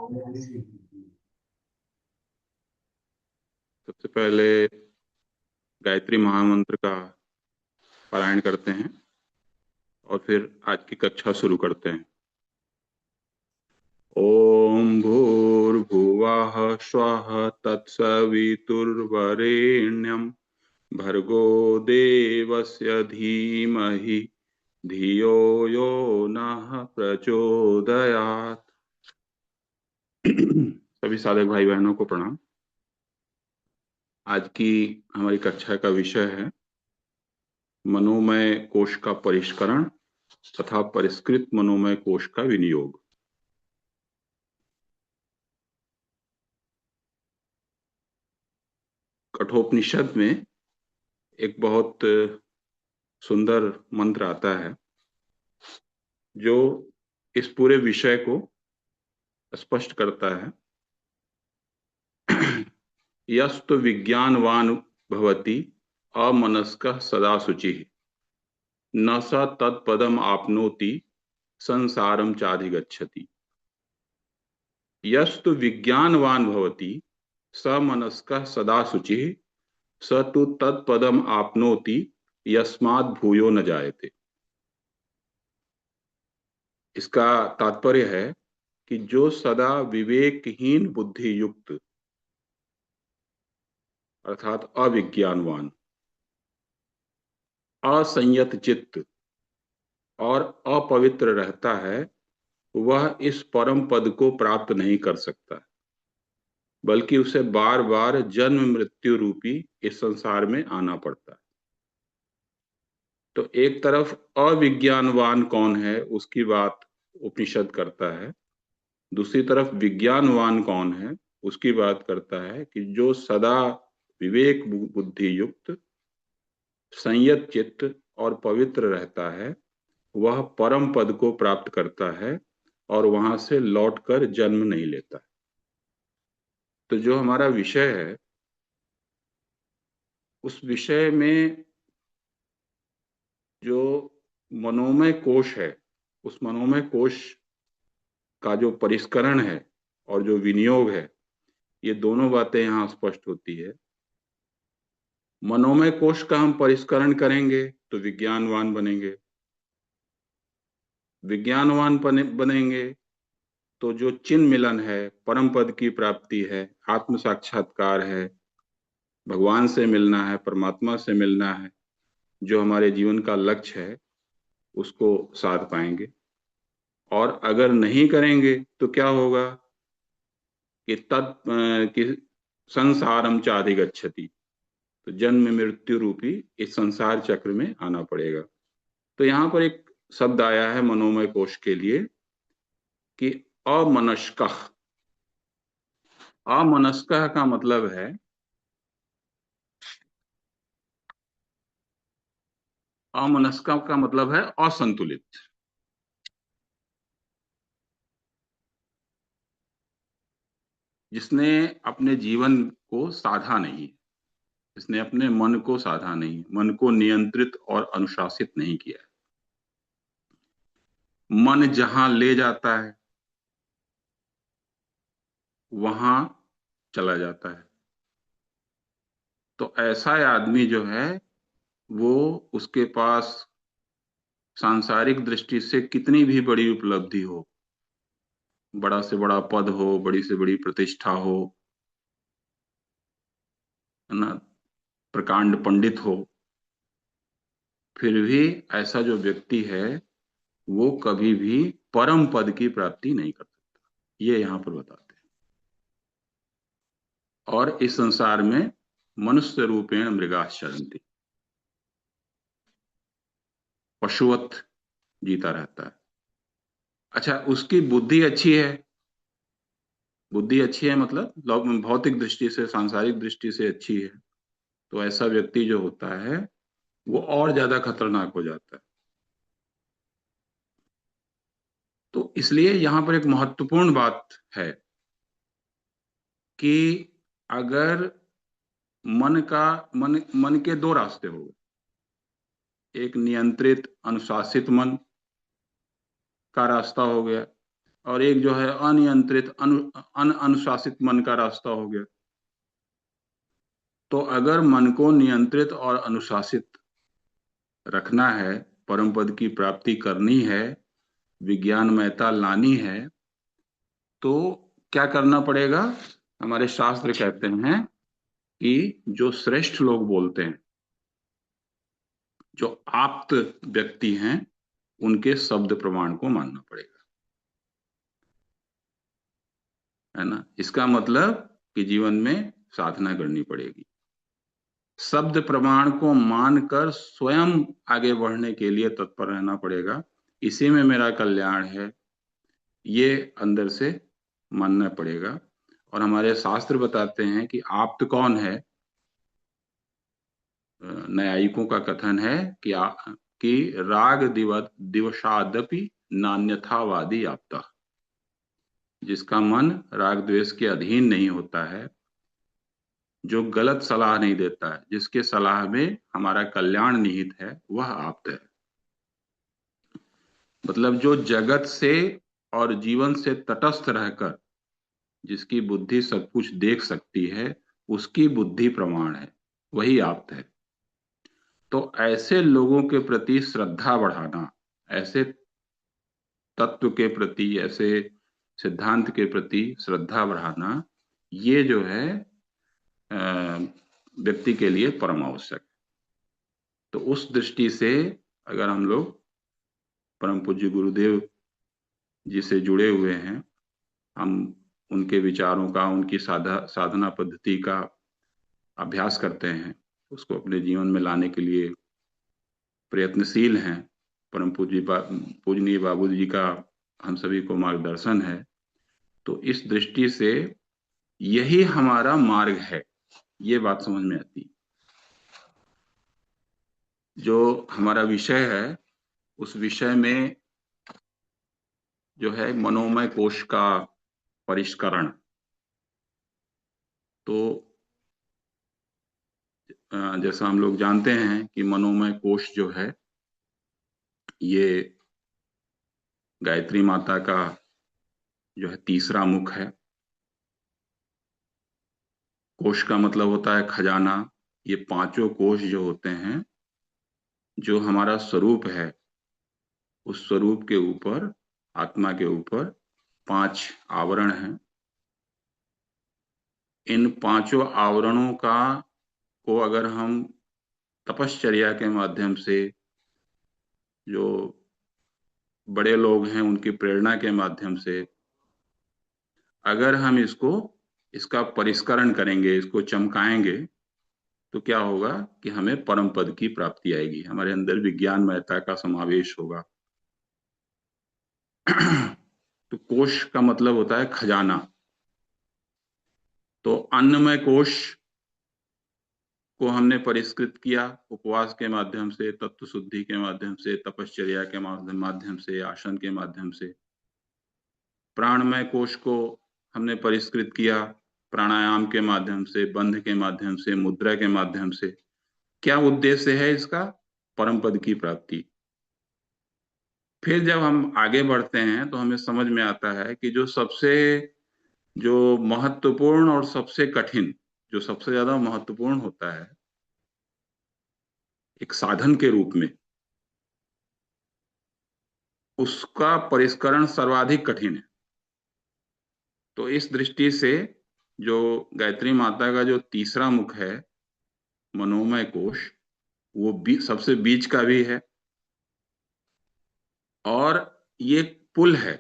सबसे पहले गायत्री महामंत्र का पारायण करते हैं और फिर आज की कक्षा शुरू करते हैं। ओम भूर्भुवः स्वः तत्सवितुर्वरेण्यं भर्गो देवस्य धीमहि धियो यो नः प्रचोदयात्। सभी साधक भाई बहनों को प्रणाम। आज की हमारी कक्षा का विषय है मनोमय कोश का परिष्करण तथा परिष्कृत मनोमय कोश का विनियोग। कठोपनिषद में एक बहुत सुंदर मंत्र आता है जो इस पूरे विषय को स्पष्ट करता है। यस्तु विज्ञानवान भवति अमनस्कः सदा शुचिः न स तत्पदम आपनोति संसारम चाधिगच्छति। यस्तु विज्ञानवान भवति स मनस्कः सदा शुचिः स तु तत्पदम आपनोति यस्मात् भूयो न जायते। इसका तात्पर्य है कि जो सदा विवेकहीन बुद्धि युक्त अर्थात अविज्ञानवान, असंयत चित्त और अपवित्र रहता है, वह इस परम पद को प्राप्त नहीं कर सकता, बल्कि उसे बार बार जन्म मृत्यु रूपी इस संसार में आना पड़ता है। तो एक तरफ अविज्ञानवान कौन है उसकी बात उपनिषद करता है, दूसरी तरफ विज्ञानवान कौन है उसकी बात करता है कि जो सदा विवेक बुद्धि युक्त, संयत चित्त और पवित्र रहता है, वह परम पद को प्राप्त करता है और वहां से लौटकर जन्म नहीं लेता। तो जो हमारा विषय है उस विषय में जो मनोमय कोश है, उस मनोमय कोश का जो परिष्करण है और जो विनियोग है, ये दोनों बातें यहाँ स्पष्ट होती है। मनोमय कोश का हम परिष्करण करेंगे तो विज्ञानवान बनेंगे, विज्ञानवान बनेंगे तो जो चिन्ह मिलन है, परम पद की प्राप्ति है, आत्म साक्षात्कार है, भगवान से मिलना है, परमात्मा से मिलना है, जो हमारे जीवन का लक्ष्य है, उसको साध पाएंगे। और अगर नहीं करेंगे तो क्या होगा कि कि संसारम चाधिगच्छति, तो जन्म मृत्यु रूपी इस संसार चक्र में आना पड़ेगा। तो यहाँ पर एक शब्द आया है मनोमय कोश के लिए कि अमनस्कः। अमनस्कः का मतलब है, अमनस्कः का मतलब है असंतुलित। जिसने अपने जीवन को साधा नहीं, जिसने अपने मन को साधा नहीं, मन को नियंत्रित और अनुशासित नहीं किया। मन जहां ले जाता है वहां चला जाता है। तो ऐसा आदमी जो है वो, उसके पास सांसारिक दृष्टि से कितनी भी बड़ी उपलब्धि हो, बड़ा से बड़ा पद हो, बड़ी से बड़ी प्रतिष्ठा हो, है ना, प्रकांड पंडित हो, फिर भी ऐसा जो व्यक्ति है वो कभी भी परम पद की प्राप्ति नहीं कर सकता, ये यहां पर बताते हैं। और इस संसार में मनुष्य रूपेण मृगाश्चरन्ति, पशुवत जीता रहता है। अच्छा, उसकी बुद्धि अच्छी है, बुद्धि अच्छी है मतलब भौतिक दृष्टि से, सांसारिक दृष्टि से अच्छी है, तो ऐसा व्यक्ति जो होता है वो और ज्यादा खतरनाक हो जाता है। तो इसलिए यहां पर एक महत्वपूर्ण बात है कि अगर मन के दो रास्ते हो गए, एक नियंत्रित अनुशासित मन का रास्ता हो गया, और एक जो है अनियंत्रित अनुशासित मन का रास्ता हो गया। तो अगर मन को नियंत्रित और अनुशासित रखना है, परम पद की प्राप्ति करनी है, विज्ञानमयता लानी है, तो क्या करना पड़ेगा? हमारे शास्त्र कहते हैं कि जो श्रेष्ठ लोग बोलते हैं, जो आप्त व्यक्ति हैं, उनके शब्द प्रमाण को मानना पड़ेगा, है ना। इसका मतलब कि जीवन में साधना करनी पड़ेगी, शब्द प्रमाण को मानकर स्वयं आगे बढ़ने के लिए तत्पर रहना पड़ेगा। इसी में मेरा कल्याण है, ये अंदर से मानना पड़ेगा। और हमारे शास्त्र बताते हैं कि आप्त कौन है। न्यायिकों का कथन है कि राग दिवसादपि नान्यथावादी आप्ता, जिसका मन राग द्वेष के अधीन नहीं होता है, जो गलत सलाह नहीं देता है, जिसके सलाह में हमारा कल्याण निहित है, वह आप्त है। मतलब जो जगत से और जीवन से तटस्थ रहकर जिसकी बुद्धि सब कुछ देख सकती है, उसकी बुद्धि प्रमाण है, वही आप्त है। तो ऐसे लोगों के प्रति श्रद्धा बढ़ाना, ऐसे तत्व के प्रति, ऐसे सिद्धांत के प्रति श्रद्धा बढ़ाना, ये जो है व्यक्ति के लिए परम आवश्यक। तो उस दृष्टि से अगर हम लोग परम पूज्य गुरुदेव जी से जुड़े हुए हैं, हम उनके विचारों का, उनकी साधना पद्धति का अभ्यास करते हैं, उसको अपने जीवन में लाने के लिए प्रयत्नशील हैं, परम पूजनीय बाबू जी का हम सभी को मार्गदर्शन है, तो इस दृष्टि से यही हमारा मार्ग है, ये बात समझ में आती। जो हमारा विषय है, उस विषय में जो है मनोमय कोश का परिष्करण। तो जैसा हम लोग जानते हैं कि मनोमय कोश जो है, ये गायत्री माता का जो है तीसरा मुख है। कोश का मतलब होता है खजाना। ये पांचों कोश जो होते हैं, जो हमारा स्वरूप है, उस स्वरूप के ऊपर, आत्मा के ऊपर 5 आवरण हैं। इन पांचों आवरणों का को अगर हम तपश्चर्या के माध्यम से, जो बड़े लोग हैं उनकी प्रेरणा के माध्यम से, अगर हम इसका परिष्करण करेंगे, इसको चमकाएंगे, तो क्या होगा कि हमें परम पद की प्राप्ति आएगी, हमारे अंदर विज्ञानमयता का समावेश होगा। तो कोश का मतलब होता है खजाना। तो अन्नमय कोश को हमने परिष्कृत किया उपवास के माध्यम से, तत्व शुद्धि के माध्यम से, तपश्चर्या के माध्यम से, आसन के माध्यम से। प्राणमय कोश को हमने परिष्कृत किया प्राणायाम के माध्यम से, बंध के माध्यम से, मुद्रा के माध्यम से। क्या उद्देश्य है इसका? परम पद की प्राप्ति। फिर जब हम आगे बढ़ते हैं तो हमें समझ में आता है कि जो महत्वपूर्ण और सबसे कठिन, जो सबसे ज्यादा महत्वपूर्ण होता है एक साधन के रूप में, उसका परिष्करण सर्वाधिक कठिन है। तो इस दृष्टि से जो गायत्री माता का जो तीसरा मुख है, मनोमय कोश, वो सबसे बीच का भी है, और ये पुल है।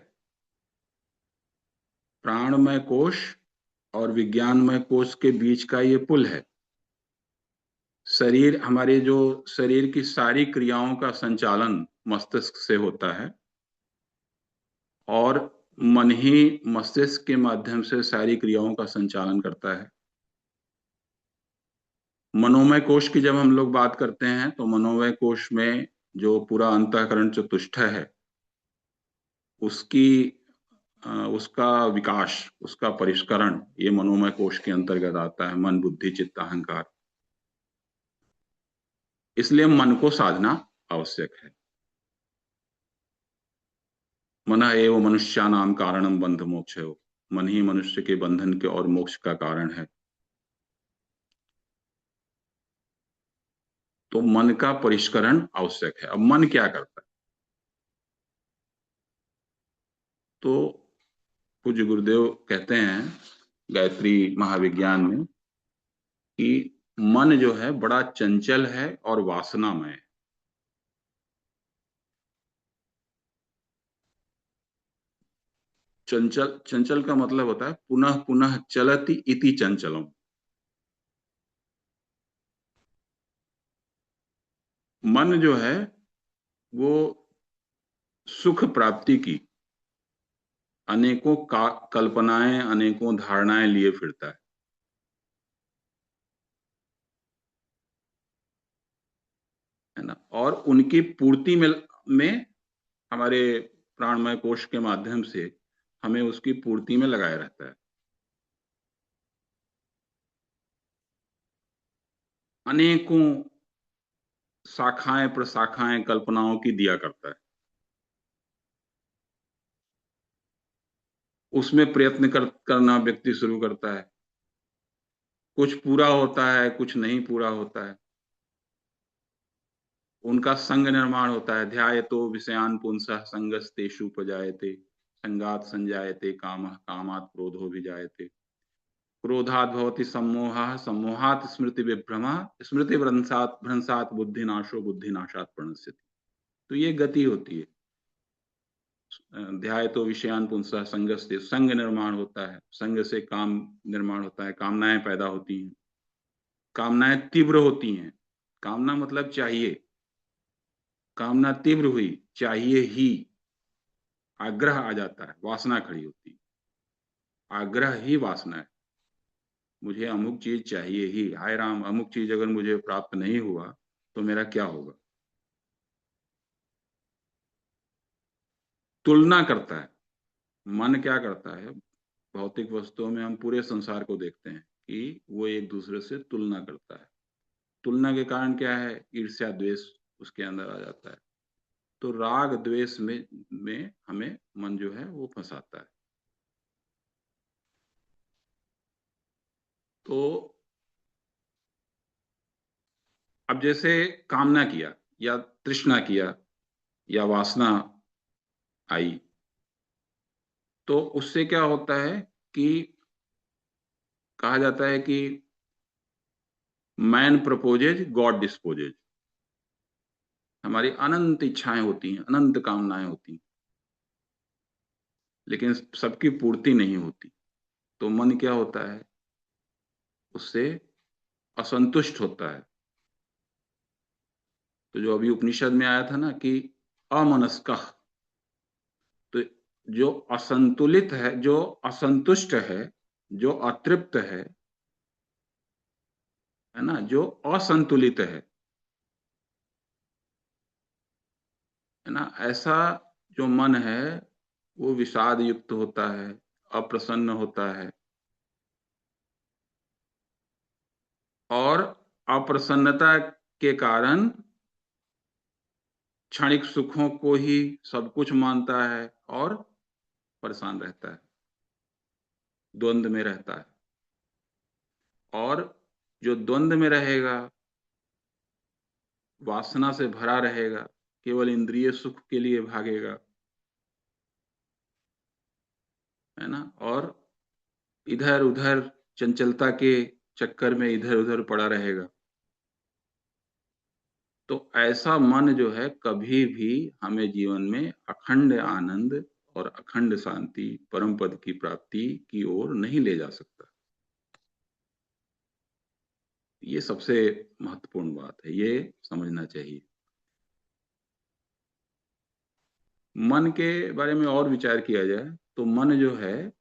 प्राणमय कोश और विज्ञानमय कोश के बीच का ये पुल है। हमारे जो शरीर की सारी क्रियाओं का संचालन मस्तिष्क से होता है, और मन ही मस्तिष्क के माध्यम से सारी क्रियाओं का संचालन करता है। मनोमय कोश की जब हम लोग बात करते हैं, तो मनोमय कोश में जो पूरा अंतःकरण चतुष्टय है, उसकी उसका विकास, उसका परिष्करण, ये मनोमय कोश के अंतर्गत आता है। मन, बुद्धि, चित्त, अहंकार। इसलिए मन को साधना आवश्यक है। मन एव मनुष्याणाम कारणम बंध मोक्ष हो, मन ही मनुष्य के बंधन के और मोक्ष का कारण है। तो मन का परिष्करण आवश्यक है। अब मन क्या करता है? तो पूज्य गुरुदेव कहते हैं गायत्री महाविज्ञान में कि मन जो है बड़ा चंचल है और वासनामय है। चंचल, चंचल का मतलब होता है पुनः पुनः चलति इति चंचलम। मन जो है वो सुख प्राप्ति की अनेकों कल्पनाएं, अनेकों धारणाएं लिए फिरता है ना। और उनकी पूर्ति में हमारे प्राणमय कोश के माध्यम से हमें उसकी पूर्ति में लगाए रहता है। अनेकों शाखाएं प्रशाखाएं कल्पनाओं की दिया करता है। उसमें प्रयत्न करना व्यक्ति शुरू करता है। कुछ पूरा होता है, कुछ नहीं पूरा होता है। उनका संग निर्माण होता है। ध्यायतो विषयान पुंसः संगस्तेषु उपजायते, संगात संजायते कामः, कामात् क्रोधो विजायते, क्रोधात् भवति सम्मोहः, सम्मोहात् स्मृति विभ्रमः, स्मृति भ्रंशात् बुद्धिनाशो, बुद्धिनाशात् प्रणश्यति। तो ये गति होती है। ध्यायतो विषयान पुंसः संगस्ते, संग निर्माण होता है, संग से काम निर्माण होता है, कामनाएं पैदा होती हैं, कामनाएं तीव्र होती हैं। कामना मतलब चाहिए, कामना तीव्र हुई, चाहिए ही, आग्रह आ जाता है, वासना खड़ी होती है। आग्रह ही वासना है। मुझे अमुक चीज चाहिए ही, हाय राम अमुक चीज अगर मुझे प्राप्त नहीं हुआ तो मेरा क्या होगा। तुलना करता है। मन क्या करता है, भौतिक वस्तुओं में हम पूरे संसार को देखते हैं कि वो एक दूसरे से तुलना करता है। तुलना के कारण क्या है, ईर्ष्या द्वेष उसके अंदर आ जाता है। तो राग द्वेष में हमें मन जो है वो फंसाता है। तो अब जैसे कामना किया या तृष्णा किया या वासना आई, तो उससे क्या होता है कि कहा जाता है कि मैन प्रपोजेज गॉड डिस्पोजेज। हमारी अनंत इच्छाएं होती हैं, अनंत कामनाएं होती हैं, लेकिन सबकी पूर्ति नहीं होती। तो मन क्या होता है, उससे असंतुष्ट होता है। तो जो अभी उपनिषद में आया था ना कि अमनस्कः, तो जो असंतुलित है, जो असंतुष्ट है, जो अतृप्त है ना, जो असंतुलित है ना, ऐसा जो मन है वो विषाद युक्त होता है, अप्रसन्न होता है। और अप्रसन्नता के कारण क्षणिक सुखों को ही सब कुछ मानता है और परेशान रहता है, द्वंद में रहता है। और जो द्वंद में रहेगा, वासना से भरा रहेगा, केवल इंद्रिय सुख के लिए भागेगा, है ना, और इधर उधर चंचलता के चक्कर में इधर उधर पड़ा रहेगा। तो ऐसा मन जो है कभी भी हमें जीवन में अखंड आनंद और अखंड शांति, परम पद की प्राप्ति की ओर नहीं ले जा सकता। ये सबसे महत्वपूर्ण बात है, ये समझना चाहिए। मन के बारे में और विचार किया जाए तो मन जो है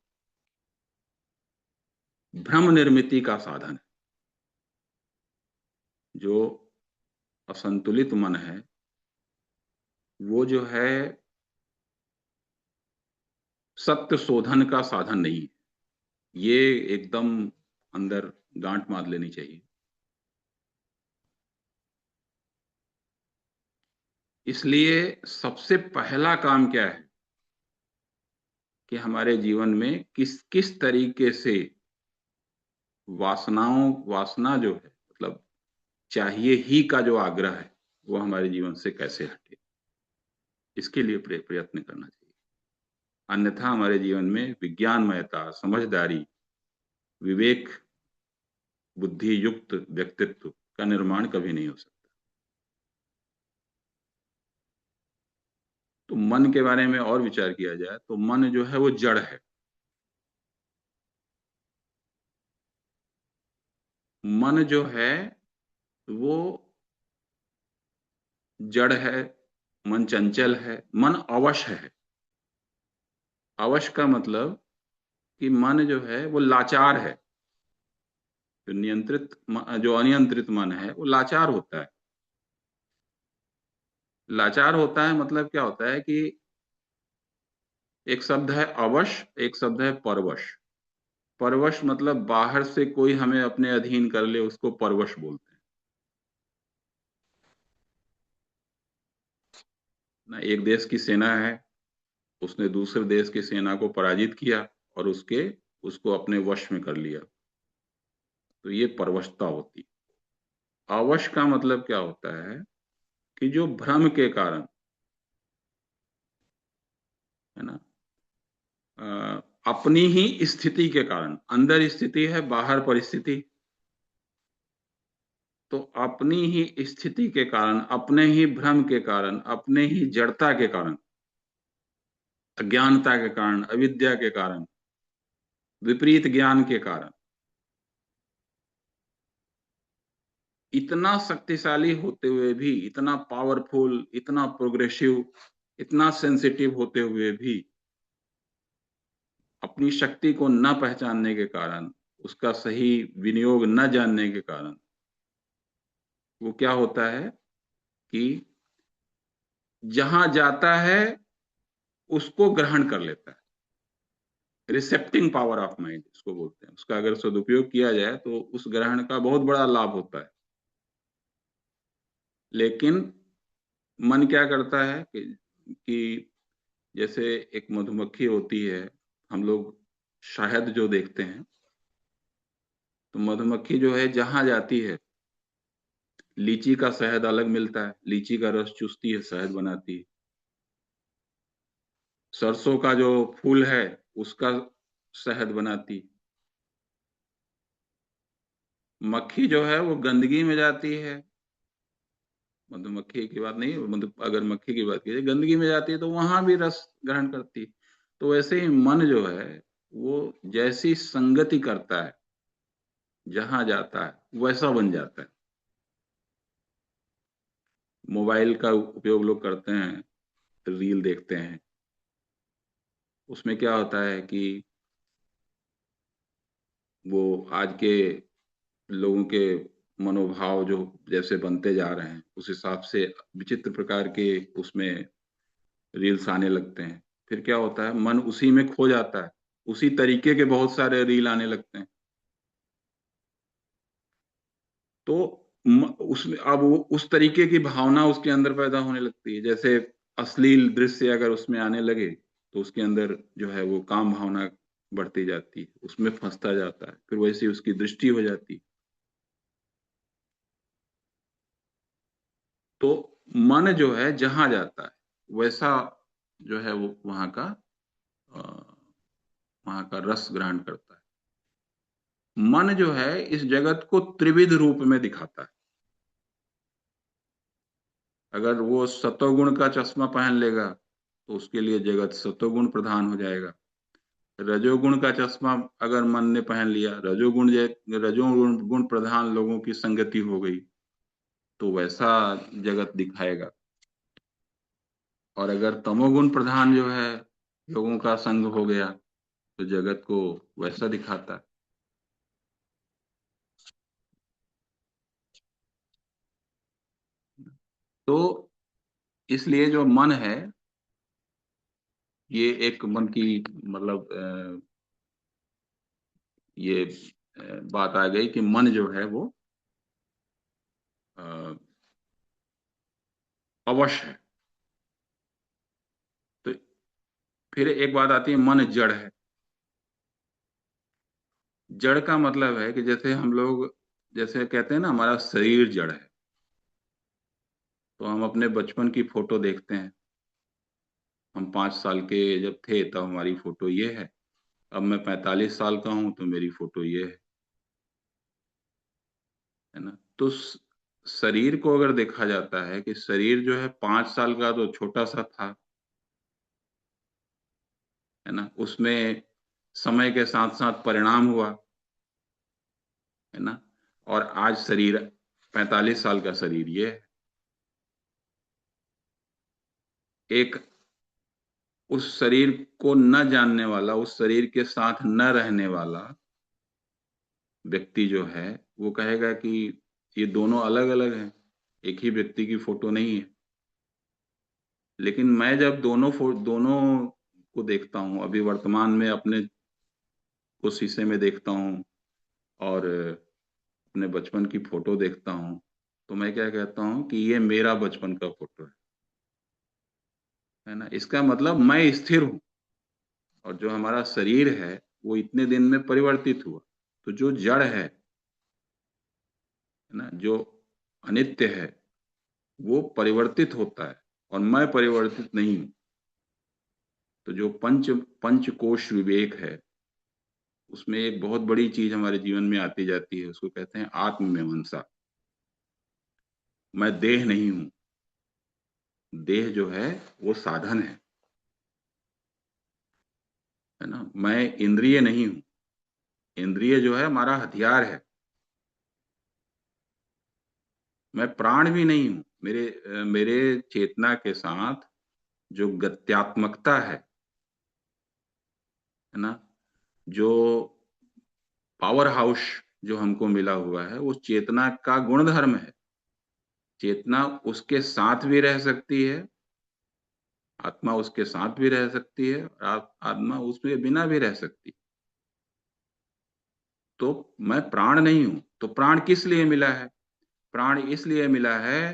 भ्रम निर्मिति का साधन है। जो असंतुलित मन है वो जो है सत्य शोधन का साधन नहीं है। ये एकदम अंदर गांठ मार लेनी चाहिए। इसलिए सबसे पहला काम क्या है, कि हमारे जीवन में किस किस तरीके से वासना जो है, मतलब चाहिए ही का जो आग्रह है, वो हमारे जीवन से कैसे हटे, इसके लिए प्रयत्न करना चाहिए। अन्यथा हमारे जीवन में विज्ञानमयता, समझदारी, विवेक, बुद्धि युक्त व्यक्तित्व का निर्माण कभी नहीं हो सकता। तो मन के बारे में और विचार किया जाए तो मन जो है वो जड़ है। मन जो है वो जड़ है, मन चंचल है, मन अवश है। अवश का मतलब कि मन जो है वो लाचार है। जो अनियंत्रित मन है वो लाचार होता है। लाचार होता है मतलब क्या होता है कि एक शब्द है अवश, एक शब्द है परवश। परवश मतलब बाहर से कोई हमें अपने अधीन कर ले, उसको परवश बोलते हैं ना। एक देश की सेना है, उसने दूसरे देश की सेना को पराजित किया और उसको अपने वश में कर लिया, तो ये परवशता होती। अवश का मतलब क्या होता है कि जो भ्रम के कारण, है ना, अपनी ही स्थिति के कारण, अंदर स्थिति है बाहर परिस्थिति, तो अपनी ही स्थिति के कारण, अपने ही भ्रम के कारण, अपने ही जड़ता के कारण, अज्ञानता के कारण, अविद्या के कारण, विपरीत ज्ञान के कारण, इतना शक्तिशाली होते हुए भी, इतना पावरफुल, इतना प्रोग्रेसिव, इतना सेंसिटिव होते हुए भी अपनी शक्ति को न पहचानने के कारण, उसका सही विनियोग न जानने के कारण, वो क्या होता है कि जहां जाता है उसको ग्रहण कर लेता है। रिसेप्टिंग पावर ऑफ माइंड इसको बोलते हैं। उसका अगर सदुपयोग किया जाए तो उस ग्रहण का बहुत बड़ा लाभ होता है। लेकिन मन क्या करता है कि जैसे एक मधुमक्खी होती है, हम लोग शहद जो देखते हैं, तो मधुमक्खी जो है जहां जाती है, लीची का शहद अलग मिलता है, लीची का रस चूसती है, शहद बनाती है। सरसों का जो फूल है उसका शहद बनाती है। मक्खी जो है वो गंदगी में जाती है, मधुमक्खी की बात नहीं, मतलब अगर मक्खी की बात की जाए, गंदगी में जाती है तो वहां भी रस ग्रहण करती है। तो वैसे ही मन जो है वो जैसी संगति करता है, जहां जाता है वैसा बन जाता है। मोबाइल का उपयोग लोग करते हैं, रील देखते हैं, उसमें क्या होता है कि वो आज के लोगों के मनोभाव जो जैसे बनते जा रहे हैं, उस हिसाब से विचित्र प्रकार के उसमें रील्स आने लगते हैं। फिर क्या होता है, मन उसी में खो जाता है, उसी तरीके के बहुत सारे रील आने लगते हैं। तो उसमें अब वो उस तरीके की भावना उसके अंदर पैदा होने लगती है। जैसे अश्लील दृश्य अगर उसमें आने लगे तो उसके अंदर जो है वो काम भावना बढ़ती जाती है, उसमें फंसता जाता है, फिर वैसे ही उसकी दृष्टि हो जाती है। तो मन जो है जहां जाता है वैसा जो है वो अ, वहां का रस ग्रहण करता है। मन जो है इस जगत को त्रिविध रूप में दिखाता है। अगर वो सतोगुण का चश्मा पहन लेगा तो उसके लिए जगत सतोगुण प्रधान हो जाएगा। रजोगुण का चश्मा अगर मन ने पहन लिया, रजोगुण गुण प्रधान लोगों की संगति हो गई, तो वैसा जगत दिखाएगा। और अगर तमोगुण प्रधान जो है लोगों का संग हो गया तो जगत को वैसा दिखाता है। तो इसलिए जो मन है, ये एक मन की, मतलब ये बात आ गई कि मन जो है वो अ, अवश्य है। तो फिर एक बात आती है, मन जड़ है। जड़ का मतलब है कि जैसे हम लोग, जैसे कहते हैं ना हमारा शरीर जड़ है, तो हम अपने बचपन की फोटो देखते हैं। हम 5 साल के जब थे तब हमारी फोटो ये है। अब मैं 45 साल का हूं तो मेरी फोटो ये है ना। तो शरीर को अगर देखा जाता है कि शरीर जो है 5 साल का तो छोटा सा था, है ना। उसमें समय के साथ साथ परिणाम हुआ, है ना। और आज शरीर 45 साल का शरीर ये है। एक उस शरीर को न जानने वाला, उस शरीर के साथ न रहने वाला व्यक्ति जो है, वो कहेगा कि ये दोनों अलग अलग हैं, एक ही व्यक्ति की फोटो नहीं है। लेकिन मैं जब दोनों को देखता हूँ, अभी वर्तमान में अपने को शीशे में देखता हूँ और अपने बचपन की फोटो देखता हूँ, तो मैं क्या कहता हूँ कि ये मेरा बचपन का फोटो है ना। इसका मतलब मैं स्थिर हूँ, और जो हमारा शरीर है वो इतने दिन में परिवर्तित हुआ। तो जो जड़ है ना, जो अनित्य है, वो परिवर्तित होता है, और मैं परिवर्तित नहीं हूं। तो जो पंचकोश विवेक है, उसमें एक बहुत बड़ी चीज हमारे जीवन में आती जाती है, उसको कहते हैं आत्ममीमांसा। मैं देह नहीं हूं। देह जो है वो साधन है ना। मैं इंद्रिय नहीं हूं। इंद्रिय जो है हमारा हथियार है। मैं प्राण भी नहीं हूं। मेरे चेतना के साथ जो गत्यात्मकता है ना, जो पावर हाउस जो हमको मिला हुआ है, वो चेतना का गुणधर्म है। चेतना उसके साथ भी रह सकती है, आत्मा उसके साथ भी रह सकती है, और आत्मा उसके बिना भी रह सकती है। तो मैं प्राण नहीं हूं। तो प्राण किस लिए मिला है? प्राण इसलिए मिला है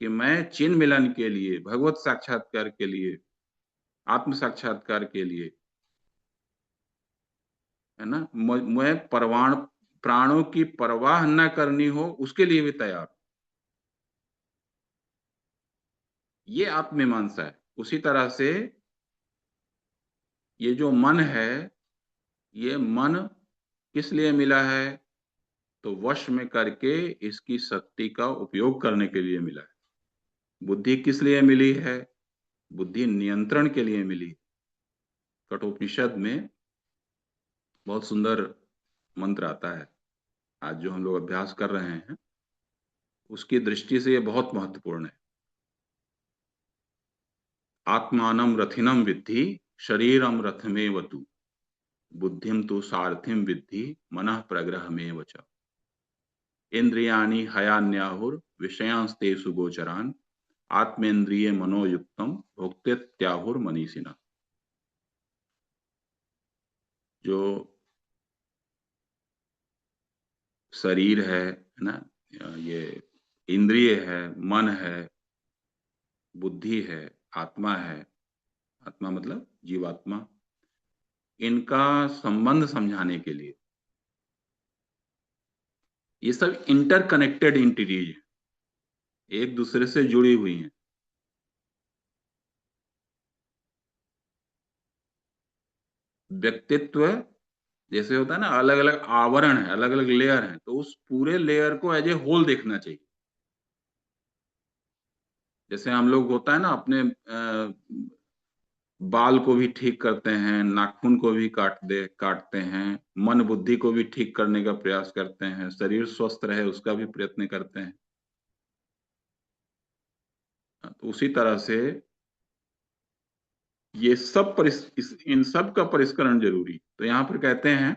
कि मैं चिन्ह मिलन के लिए, भगवत साक्षात्कार के लिए, आत्म साक्षात्कार के लिए, है ना, मैं परवाण प्राणों की परवाह न करनी हो उसके लिए भी तैयार। ये आत्मीमांसा है। उसी तरह से ये जो मन है, ये मन किस लिए मिला है? तो वश में करके इसकी शक्ति का उपयोग करने के लिए मिला है। बुद्धि किस लिए मिली है? बुद्धि नियंत्रण के लिए मिली। कठोपनिषद में बहुत सुंदर मंत्र आता है, आज जो हम लोग अभ्यास कर रहे हैं उसकी दृष्टि से ये बहुत महत्वपूर्ण है। आत्मानम रथिनम विद्धि, शरीरम रथमेव तु, बुद्धिम तु सारथिम विद्धि, मनः प्रग्रह में वच। इंद्रियाणि हयान्याहुर विषयांस्ते सुगोचरान, आत्मेन्द्रिय मनोयुक्तम भोक्तेत्याहुर मनीषिणः। जो शरीर है ना, ये इंद्रिय है, मन है, बुद्धि है, आत्मा है, आत्मा मतलब जीवात्मा, इनका संबंध समझाने के लिए, ये सब इंटरकनेक्टेड इंटिटीज है, एक दूसरे से जुड़ी हुई हैं। व्यक्तित्व जैसे होता है ना, अलग अलग आवरण है, अलग अलग लेयर है, तो उस पूरे लेयर को एज ए होल देखना चाहिए। जैसे हम लोग होता है ना, अपने बाल को भी ठीक करते हैं, नाखून को भी काटते हैं, मन बुद्धि को भी ठीक करने का प्रयास करते हैं, शरीर स्वस्थ रहे उसका भी प्रयत्न करते हैं। तो उसी तरह से ये सब इन सब का परिष्करण जरूरी। तो यहाँ पर कहते हैं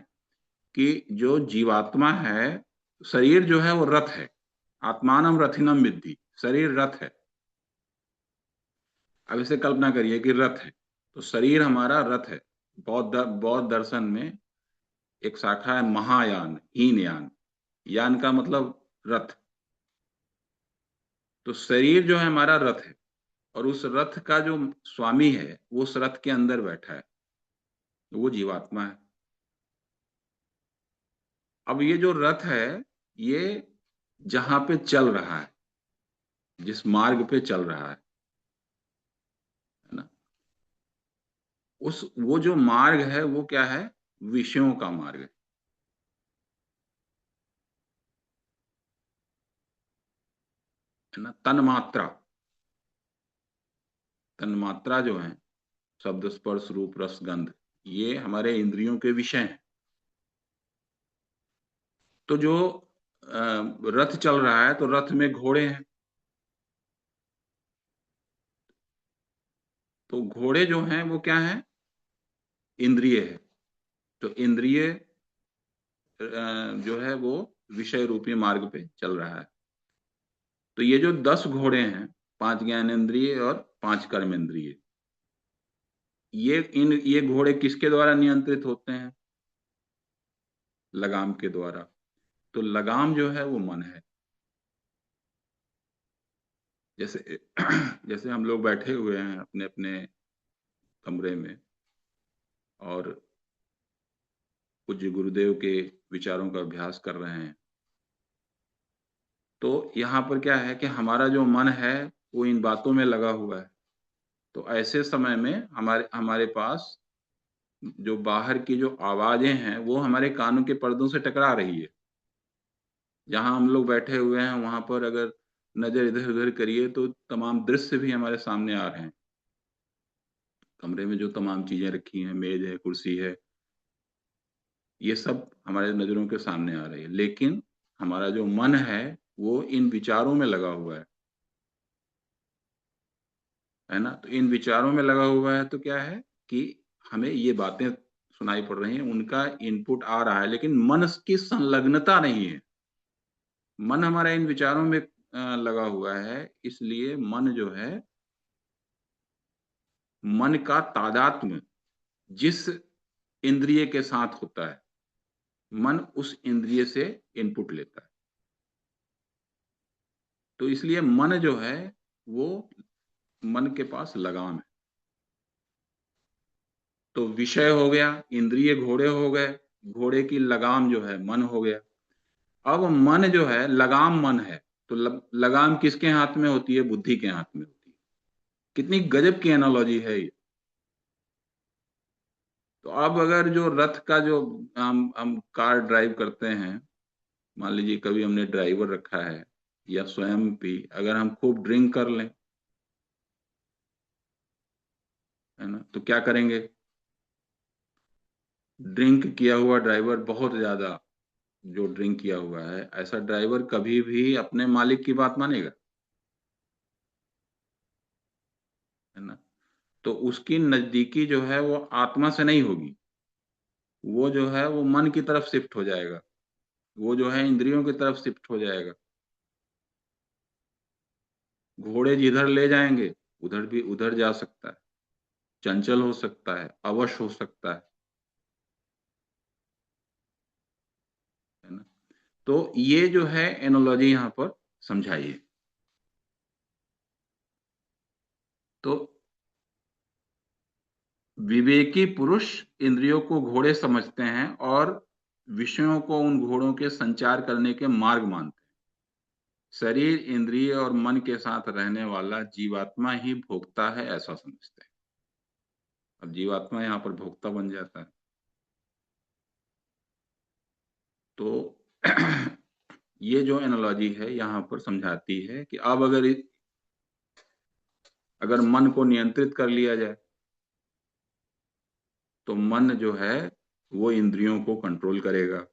कि जो जीवात्मा है, शरीर जो है वो रथ है। आत्मानम रथिनम विद्धि, शरीर रथ है। अब इसे कल्पना करिए कि रथ है, तो शरीर हमारा रथ है। बौद्ध दर्शन में एक शाखा है महायान, हीन यान। यान का मतलब रथ। तो शरीर जो है हमारा रथ है, और उस रथ का जो स्वामी है वो उस रथ के अंदर बैठा है, वो जीवात्मा है। अब ये जो रथ है, ये जहां पे चल रहा है, जिस मार्ग पे चल रहा है ना, उस वो जो मार्ग है वो क्या है? विषयों का मार्ग है ना। तन्मात्रा, तन्मात्रा जो है, शब्द स्पर्श रूप रस गंध, ये हमारे इंद्रियों के विषय हैं। तो जो रथ चल रहा है, तो रथ में घोड़े हैं, तो घोड़े जो हैं वो क्या है? इंद्रिय है। तो इंद्रिय जो है वो विषय रूपी मार्ग पे चल रहा है। तो ये जो 10 घोड़े हैं, 5 ज्ञानेंद्रिय और 5 कर्मेंद्रिय, ये घोड़े किसके द्वारा नियंत्रित होते हैं? लगाम के द्वारा। तो लगाम जो है वो मन है। जैसे जैसे हम लोग बैठे हुए हैं अपने अपने कमरे में, और पूज्य गुरुदेव के विचारों का अभ्यास कर रहे हैं, तो यहाँ पर क्या है कि हमारा जो मन है वो इन बातों में लगा हुआ है। तो ऐसे समय में हमारे हमारे पास जो बाहर की जो आवाजें हैं वो हमारे कानों के पर्दों से टकरा रही है। जहां हम लोग बैठे हुए हैं वहां पर अगर नजर इधर उधर करिए तो तमाम दृश्य भी हमारे सामने आ रहे हैं। कमरे में जो तमाम चीजें रखी हैं, मेज है, कुर्सी है, ये सब हमारे नजरों के सामने आ रही है, लेकिन हमारा जो मन है वो इन विचारों में लगा हुआ है ना। तो इन विचारों में लगा हुआ है, तो क्या है कि हमें ये बातें सुनाई पड़ रही हैं, उनका इनपुट आ रहा है, लेकिन मन की संलग्नता नहीं है। मन हमारा इन विचारों में लगा हुआ है, इसलिए मन जो है, मन का तादात्म्य जिस इंद्रिय के साथ होता है, मन उस इंद्रिय से इनपुट लेता है। तो इसलिए मन जो है वो, मन के पास लगाम है। तो विषय हो गया, इंद्रिय घोड़े हो गए, घोड़े की लगाम जो है मन हो गया। अब मन जो है, लगाम मन है, तो लगाम किसके हाथ में होती है? बुद्धि के हाथ में होती है। कितनी गजब की एनालॉजी है ये। तो अब अगर जो रथ का जो हम कार ड्राइव करते हैं, मान लीजिए कभी हमने ड्राइवर रखा है, या स्वयं भी अगर हम खूब ड्रिंक कर लें, है ना, तो क्या करेंगे? ड्रिंक किया हुआ ड्राइवर, बहुत ज्यादा जो ड्रिंक किया हुआ है, ऐसा ड्राइवर कभी भी अपने मालिक की बात मानेगा? है ना। तो उसकी नजदीकी जो है वो आत्मा से नहीं होगी, वो जो है वो मन की तरफ शिफ्ट हो जाएगा, वो जो है इंद्रियों की तरफ शिफ्ट हो जाएगा। घोड़े जिधर ले जाएंगे उधर भी उधर जा सकता है, चंचल हो सकता है, अवश हो सकता है ना। तो ये जो है एनोलॉजी यहाँ पर समझाइए। तो विवेकी पुरुष इंद्रियों को घोड़े समझते हैं और विषयों को उन घोड़ों के संचार करने के मार्ग मानते हैं। शरीर, इंद्रिय और मन के साथ रहने वाला जीवात्मा ही भोक्ता है, ऐसा समझते हैं। अब जीवात्मा यहाँ पर भोक्ता बन जाता है। तो ये जो एनालॉजी है यहाँ पर समझाती है कि अब अगर मन को नियंत्रित कर लिया जाए, तो मन जो है वो इंद्रियों को कंट्रोल करेगा।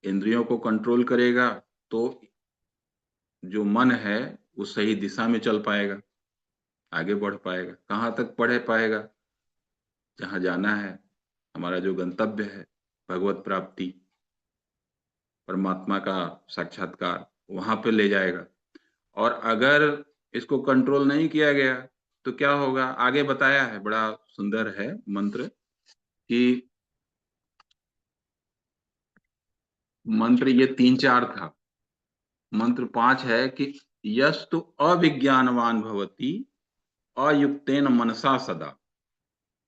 इंद्रियों को कंट्रोल करेगा तो जो मन है वो सही दिशा में चल पाएगा, आगे बढ़ पाएगा। कहाँ तक बढ़ पाएगा? जहाँ जाना है, हमारा जो गंतव्य है, भगवत प्राप्ति, परमात्मा का साक्षात्कार, वहां पे ले जाएगा। और अगर इसको कंट्रोल नहीं किया गया तो क्या होगा? आगे बताया है, बड़ा सुंदर है मंत्र, कि मंत्र ये 3 4 था। मंत्र 5 है कि यस्तु अविज्ञानवान भवति अयुक्तेन मनसा सदा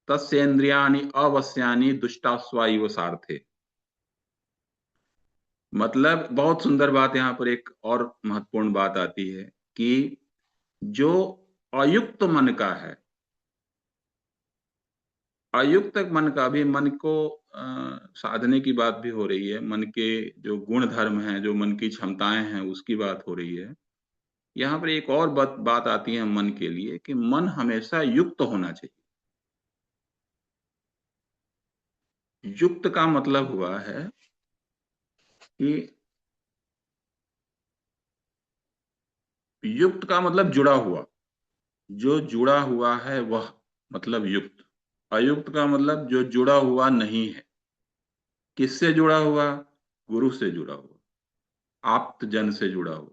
तस्येन्द्रियाणि अवश्यानि दुष्टास्वा इव सार्थे। मतलब बहुत सुंदर बात, यहाँ पर एक और महत्वपूर्ण बात आती है कि जो अयुक्त मन का है, अयुक्त मन का, भी मन को साधने की बात भी हो रही है, मन के जो गुण धर्म हैं, जो मन की क्षमताएं हैं, उसकी बात हो रही है। यहाँ पर एक और बात आती है मन के लिए कि मन हमेशा युक्त होना चाहिए। युक्त का मतलब हुआ है कि युक्त का मतलब जुड़ा हुआ, जो जुड़ा हुआ है वह मतलब युक्त। अयुक्त का मतलब जो जुड़ा हुआ नहीं है। किससे जुड़ा हुआ? गुरु से जुड़ा हुआ, आप्त जन से जुड़ा हुआ,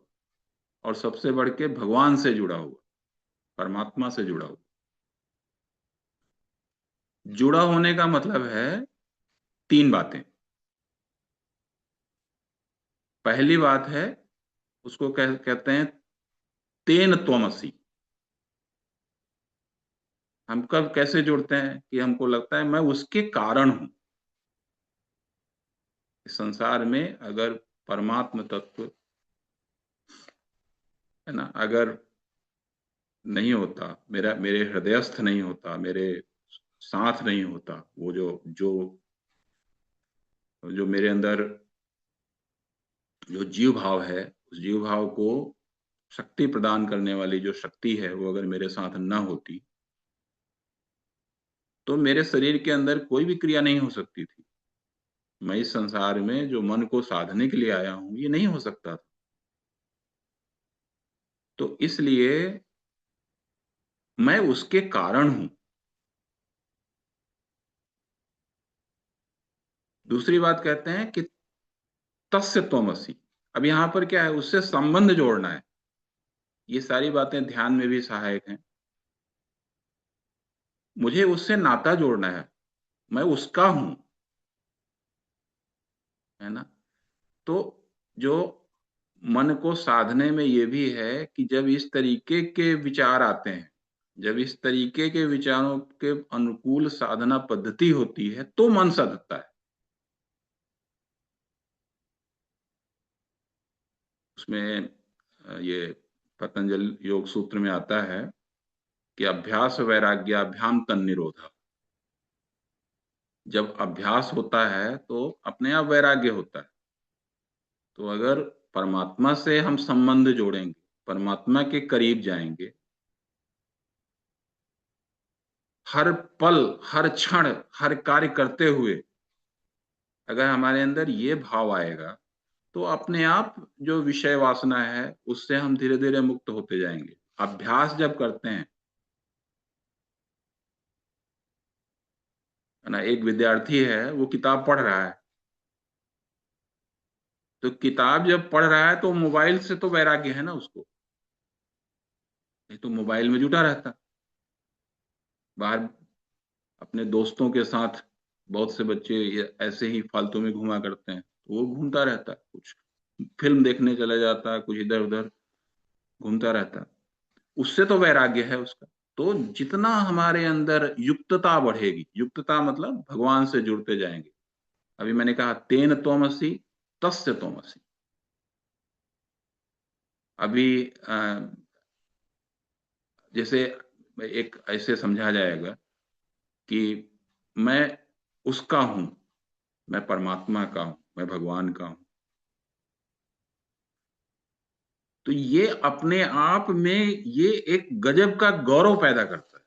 और सबसे बढ़ के भगवान से जुड़ा हुआ, परमात्मा से जुड़ा हुआ। जुड़ा होने का मतलब है तीन बातें। पहली बात है, उसको कहते हैं तेन त्वमसि। हम कब कैसे जुड़ते हैं कि हमको लगता है मैं उसके कारण हूं। इस संसार में अगर परमात्म तत्व है ना, अगर नहीं होता, मेरे हृदयस्थ नहीं होता, मेरे साथ नहीं होता, वो जो जो जो मेरे अंदर जो जीव भाव है, उस जीव भाव को शक्ति प्रदान करने वाली जो शक्ति है, वो अगर मेरे साथ न होती तो मेरे शरीर के अंदर कोई भी क्रिया नहीं हो सकती थी। मैं इस संसार में जो मन को साधने के लिए आया हूं, ये नहीं हो सकता था। तो इसलिए मैं उसके कारण हूं। दूसरी बात कहते हैं कि तस्य त्वमसि। अब यहां पर क्या है, उससे संबंध जोड़ना है। ये सारी बातें ध्यान में भी सहायक हैं। मुझे उससे नाता जोड़ना है, मैं उसका हूं, है ना। तो जो मन को साधने में ये भी है कि जब इस तरीके के विचार आते हैं, जब इस तरीके के विचारों के अनुकूल साधना पद्धति होती है, तो मन सधता है। उसमें ये पतंजलि योग सूत्र में आता है कि अभ्यास वैराग्याभ्याम तन निरोधा। जब अभ्यास होता है तो अपने आप वैराग्य होता है। तो अगर परमात्मा से हम संबंध जोड़ेंगे, परमात्मा के करीब जाएंगे, हर पल, हर क्षण, हर कार्य करते हुए अगर हमारे अंदर ये भाव आएगा, तो अपने आप जो विषय वासना है उससे हम धीरे धीरे मुक्त होते जाएंगे। अभ्यास जब करते हैं, है ना, एक विद्यार्थी है, वो किताब पढ़ रहा है, तो किताब जब पढ़ रहा है तो मोबाइल से तो वैराग्य है ना उसको, नहीं तो मोबाइल में जुटा रहता। बाहर अपने दोस्तों के साथ बहुत से बच्चे ये ऐसे ही फालतू में घुमा करते हैं, तो वो घूमता रहता है, कुछ फिल्म देखने चला जाता है, कुछ इधर उधर घूमता रहता है। उससे तो वैराग्य है उसका। तो जितना हमारे अंदर युक्तता बढ़ेगी, युक्तता मतलब भगवान से जुड़ते जाएंगे। अभी मैंने कहा तेन त्वमसि तस्य त्वमसि। अभी जैसे एक ऐसे समझा जाएगा कि मैं उसका हूं, मैं परमात्मा का हूं, मैं भगवान का हूं। तो ये अपने आप में ये एक गजब का गौरव पैदा करता है।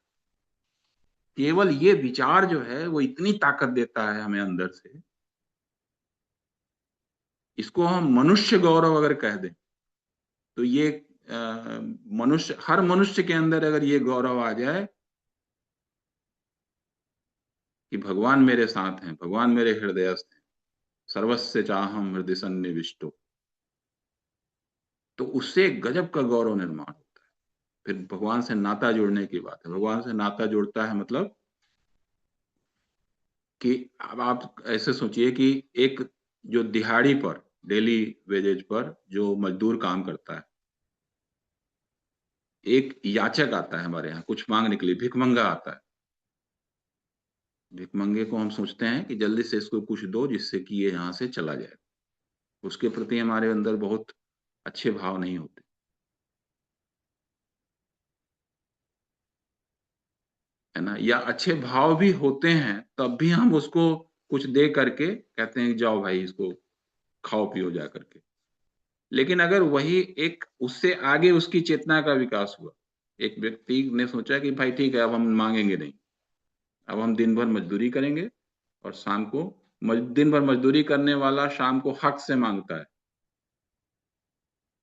केवल ये विचार जो है वो इतनी ताकत देता है हमें अंदर से। इसको हम मनुष्य गौरव अगर कह दें तो ये मनुष्य, हर मनुष्य के अंदर अगर ये गौरव आ जाए कि भगवान मेरे साथ हैं, भगवान मेरे हृदयस्थ हैं, सर्वस्य चाहम हृदय सन्निविष्टो, तो उससे एक गजब का गौरव निर्माण होता है। फिर भगवान से नाता जोड़ने की बात है। भगवान से नाता जोड़ता है मतलब कि अब आप ऐसे सोचिए कि एक जो दिहाड़ी पर, डेली वेजेज पर जो मजदूर काम करता है, एक याचक आता है हमारे यहाँ कुछ मांगने के लिए, भिखमंगा आता है। भिखमंगे को हम सोचते हैं कि जल्दी से इसको कुछ दो जिससे कि ये यहाँ से चला जाए। उसके प्रति हमारे अंदर बहुत अच्छे भाव नहीं होते, है ना। या अच्छे भाव भी होते हैं तब भी हम उसको कुछ दे करके कहते हैं कि जाओ भाई इसको खाओ पियो जा करके। लेकिन अगर वही एक उससे आगे उसकी चेतना का विकास हुआ, एक व्यक्ति ने सोचा कि भाई ठीक है अब हम मांगेंगे नहीं, अब हम दिन भर मजदूरी करेंगे और शाम को दिन भर मजदूरी करने वाला शाम को हक से मांगता है।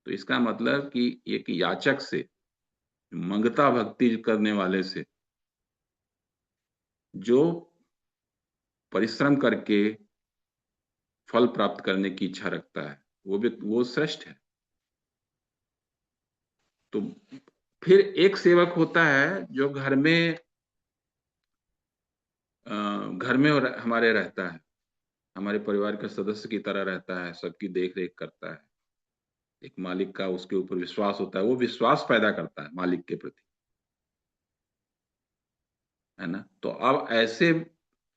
तो इसका मतलब कि एक याचक से, मंगता भक्ति करने वाले से, जो परिश्रम करके फल प्राप्त करने की इच्छा रखता है, वो श्रेष्ठ है। तो फिर एक सेवक होता है जो घर में हमारे रहता है, हमारे परिवार के सदस्य की तरह रहता है, सबकी देख रेख करता है। एक मालिक का उसके ऊपर विश्वास होता है, वो विश्वास पैदा करता है मालिक के प्रति, है ना। तो अब ऐसे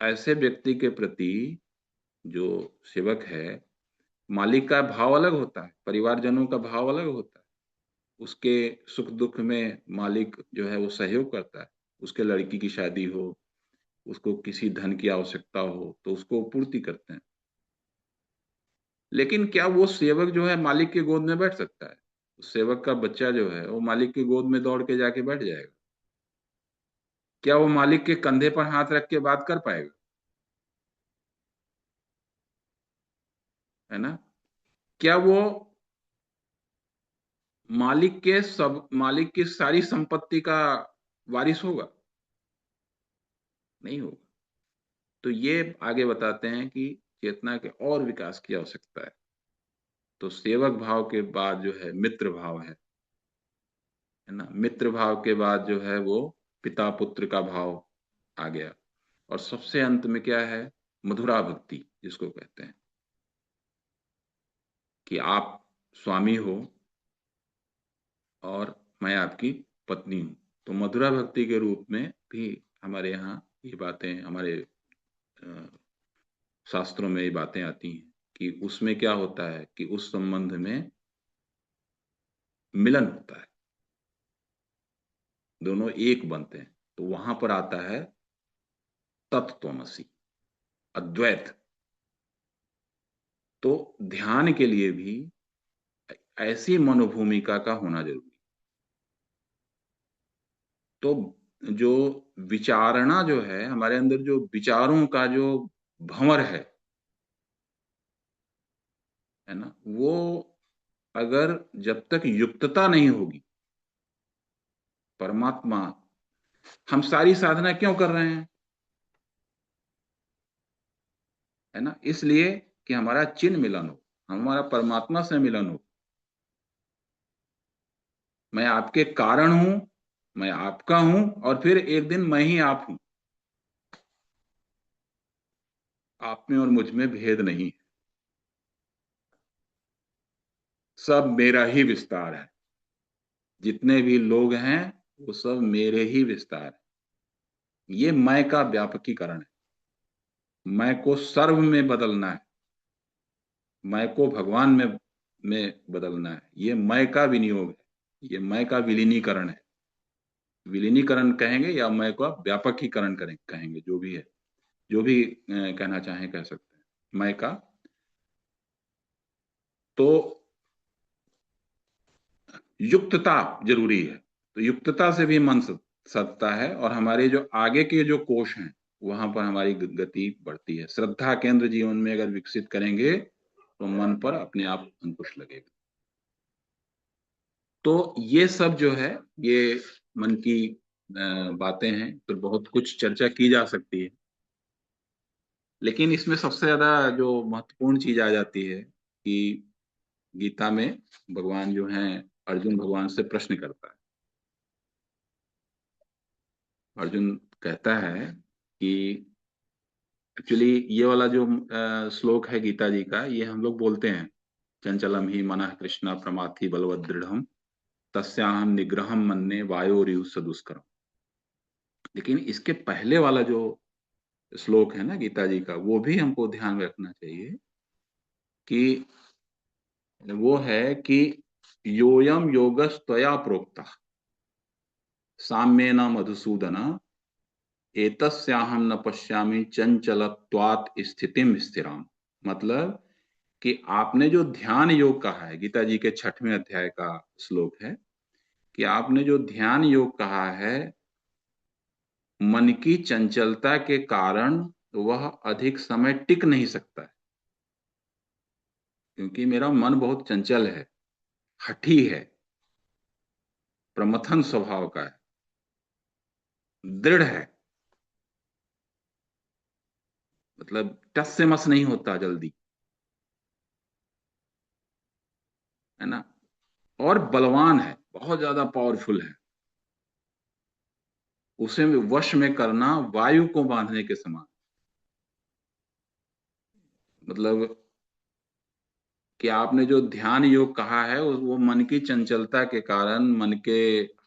ऐसे व्यक्ति के प्रति जो सेवक है, मालिक का भाव अलग होता है, परिवारजनों का भाव अलग होता है। उसके सुख दुख में मालिक जो है वो सहयोग करता है। उसके लड़की की शादी हो, उसको किसी धन की आवश्यकता हो तो उसको पूर्ति करते हैं। लेकिन क्या वो सेवक जो है मालिक के गोद में बैठ सकता है? उस सेवक का बच्चा जो है वो मालिक के गोद में दौड़ के जाके बैठ जाएगा? क्या वो मालिक के कंधे पर हाथ रख के बात कर पाएगा? है ना। क्या वो मालिक की सारी संपत्ति का वारिस होगा? नहीं होगा। तो ये आगे बताते हैं कि चेतना के और विकास की आवश्यकता है। तो सेवक भाव के बाद जो है मित्र भाव है ना। मित्र भाव के बाद जो है वो पिता पुत्र का भाव आ गया। और सबसे अंत में क्या है? मधुरा भक्ति जिसको कहते हैं, कि आप स्वामी हो और मैं आपकी पत्नी हूँ। तो मधुरा भक्ति के रूप में भी हमारे यहाँ ये बातें, हमारे अ, शास्त्रों में ये बातें आती हैं कि उसमें क्या होता है कि उस संबंध में मिलन होता है, दोनों एक बनते हैं। तो वहां पर आता है तत्त्वमसी, अद्वैत। तो ध्यान के लिए भी ऐसी मनोभूमिका का होना जरूरी। तो जो विचारणा जो है हमारे अंदर, जो विचारों का जो भंवर है ना, वो अगर जब तक युक्तता नहीं होगी, परमात्मा, हम सारी साधना क्यों कर रहे हैं? है ना, इसलिए कि हमारा चिन्ह मिलन हो, हमारा परमात्मा से मिलन हो। मैं आपके कारण हूं, मैं आपका हूं, और फिर एक दिन मैं ही आप हूं। आप में और मुझ में भेद नहीं, सब मेरा ही विस्तार है। जितने भी लोग हैं वो सब मेरे ही विस्तार है। ये मैं का व्यापकीकरण है। मैं को सर्व में बदलना है, मैं को भगवान में बदलना है। ये मैं का विनियोग है, ये मैं का विलीनीकरण है। विलीनीकरण कहेंगे या मैं का व्यापकीकरण कहेंगे, जो भी है, जो भी कहना चाहें कह सकते हैं मैं का। तो युक्तता जरूरी है। तो युक्तता से भी मन सधता है, और हमारे जो आगे के जो कोष हैं वहां पर हमारी गति बढ़ती है। श्रद्धा केंद्र जीवन में अगर विकसित करेंगे तो मन पर अपने आप अंकुश लगेगा। तो ये सब जो है, ये मन की बातें हैं, तो बहुत कुछ चर्चा की जा सकती है। लेकिन इसमें सबसे ज्यादा जो महत्वपूर्ण चीज आ जाती है कि गीता में भगवान जो हैं, अर्जुन भगवान से प्रश्न करता है। अर्जुन कहता है कि एक्चुअली ये वाला जो श्लोक है गीता जी का, ये हम लोग बोलते हैं, चंचलम ही मनः कृष्ण प्रमाथि बलवत दृढ़म तस्याहम निग्रहम मन्ये वायोरिव सदुष्करम। लेकिन इसके पहले वाला जो श्लोक है ना गीता जी का, वो भी हमको ध्यान में रखना चाहिए कि वो है कि योयम योगस्त्वया प्रोक्ता साम्येन मधुसूदन एतस्याहम न पश्यामि चंचलत्वात् स्थितिम स्थिराम। मतलब कि आपने जो ध्यान योग कहा है, गीता जी के 6वें अध्याय का श्लोक है कि आपने जो ध्यान योग कहा है, मन की चंचलता के कारण वह अधिक समय टिक नहीं सकता है, क्योंकि मेरा मन बहुत चंचल है, हठी है, प्रमथन स्वभाव का है, दृढ़ है, मतलब टस से मस नहीं होता जल्दी, है ना। और बलवान है, बहुत ज्यादा पावरफुल है। उसे वश में करना वायु को बांधने के समान। मतलब कि आपने जो ध्यान योग कहा है वो मन की चंचलता के कारण, मन के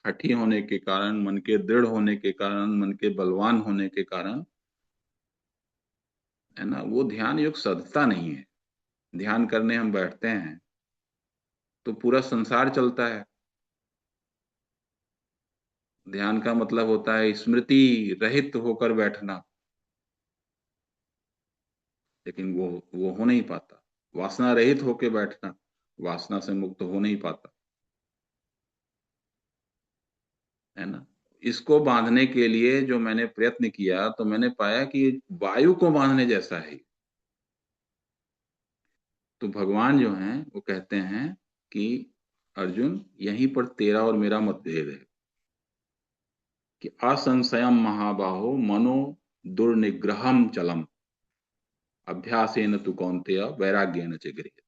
हठी होने के कारण, मन के दृढ़ होने के कारण, मन के बलवान होने के कारण, है ना, वो ध्यान योग सधता नहीं है। ध्यान करने हम बैठते हैं तो पूरा संसार चलता है। ध्यान का मतलब होता है स्मृति रहित होकर बैठना, लेकिन वो हो नहीं पाता। वासना रहित होकर बैठना, वासना से मुक्त हो नहीं पाता, है ना। इसको बांधने के लिए जो मैंने प्रयत्न किया तो मैंने पाया कि वायु को बांधने जैसा है। तो भगवान जो हैं वो कहते हैं कि अर्जुन, यहीं पर तेरा और मेरा मतभेद है कि असंशयम महाबाहो मनो दुर्निग्रहम चलम अभ्यासेन तु कौन्तेय वैराग्येन च गृह्यते।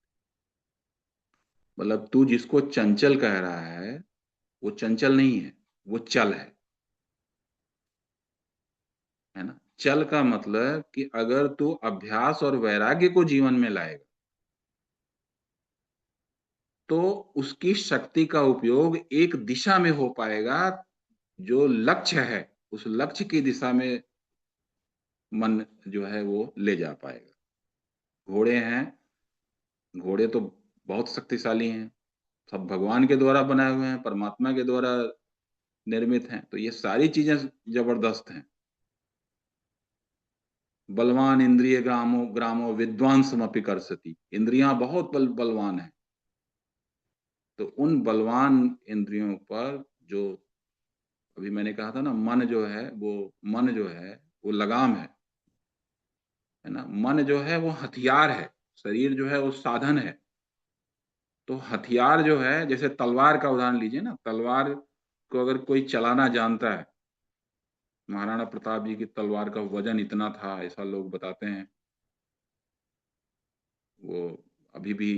मतलब तू जिसको चंचल कह रहा है वो चंचल नहीं है, वो चल है ना। चल का मतलब कि अगर तू अभ्यास और वैराग्य को जीवन में लाएगा तो उसकी शक्ति का उपयोग एक दिशा में हो पाएगा, जो लक्ष्य है उस लक्ष्य की दिशा में मन जो है वो ले जा पाएगा। घोड़े हैं, घोड़े तो बहुत शक्तिशाली हैं, सब भगवान के द्वारा बनाए हुए हैं, परमात्मा के द्वारा निर्मित हैं, तो ये सारी चीजें जबरदस्त हैं। बलवान इंद्रिय ग्रामो ग्रामो विद्वान समपि करसति। इंद्रियां बहुत बलवान है, तो उन बलवान इंद्रियों पर जो अभी मैंने कहा था ना, मन जो है वो, मन जो है वो लगाम है ना। मन जो है वो हथियार है, शरीर जो है वो साधन है। तो हथियार जो है, जैसे तलवार का उदाहरण लीजिए ना, तलवार को अगर कोई चलाना जानता है, महाराणा प्रताप जी की तलवार का वजन इतना था ऐसा लोग बताते हैं, वो अभी भी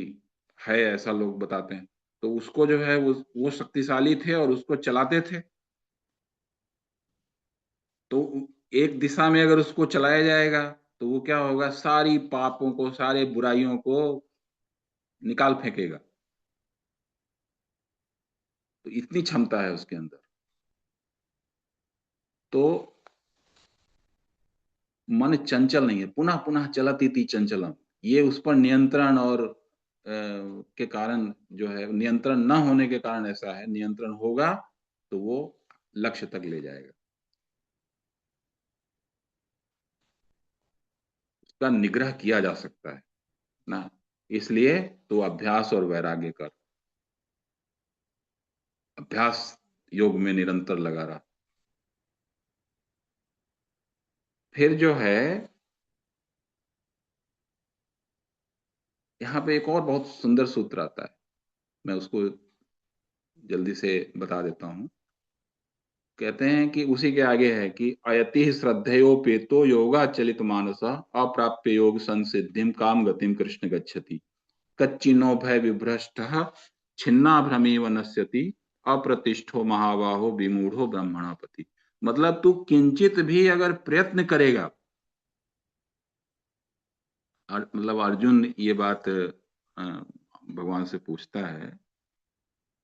है ऐसा लोग बताते हैं। तो उसको जो है वो शक्तिशाली थे और उसको चलाते थे। तो एक दिशा में अगर उसको चलाया जाएगा तो वो क्या होगा, सारी पापों को, सारे बुराइयों को निकाल फेंकेगा। तो इतनी क्षमता है उसके अंदर। तो मन चंचल नहीं है, पुनः पुनः चलती थी चंचलम। ये उस पर नियंत्रण और के कारण जो है, नियंत्रण न होने के कारण ऐसा है। नियंत्रण होगा तो वो लक्ष्य तक ले जाएगा। उसका निग्रह किया जा सकता है ना। इसलिए तो अभ्यास और वैराग्य कर, अभ्यास योग में निरंतर लगा रहा। फिर जो है यहाँ पे एक और बहुत सुंदर सूत्र आता है, मैं उसको जल्दी से बता देता हूँ। कहते हैं कि उसी के आगे है कि अयति श्रद्धेयोपेतो योगा चलित मानस अप्राप्य योग संसिद्धिम काम गतिम कृष्ण गच्छति कच्चिनो भय विभ्रष्ट छिन्ना भ्रमीव नश्यति अप्रतिष्ठो महाबाहो विमूढ़ो ब्रह्मणापति। मतलब तू किंचित भी अगर प्रयत्न करेगा, और मतलब अर्जुन ये बात भगवान से पूछता है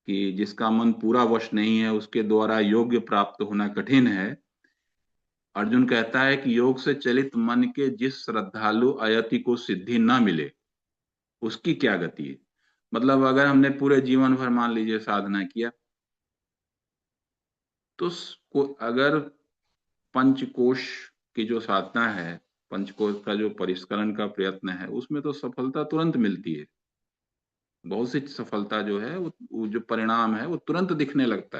कि जिसका मन पूरा वश नहीं है उसके द्वारा योग्य प्राप्त होना कठिन है। अर्जुन कहता है कि योग से चलित मन के जिस श्रद्धालु अयति को सिद्धि न मिले उसकी क्या गति है। मतलब अगर हमने पूरे जीवन भर मान लीजिए साधना किया, तो अगर पंचकोश की जो साधना है, पंचकोश का जो परिष्करण का प्रयत्न है, उसमें तो सफलता तुरंत मिलती है। बहुत सी सफलता जो है वो जो परिणाम है वो तुरंत दिखने लगता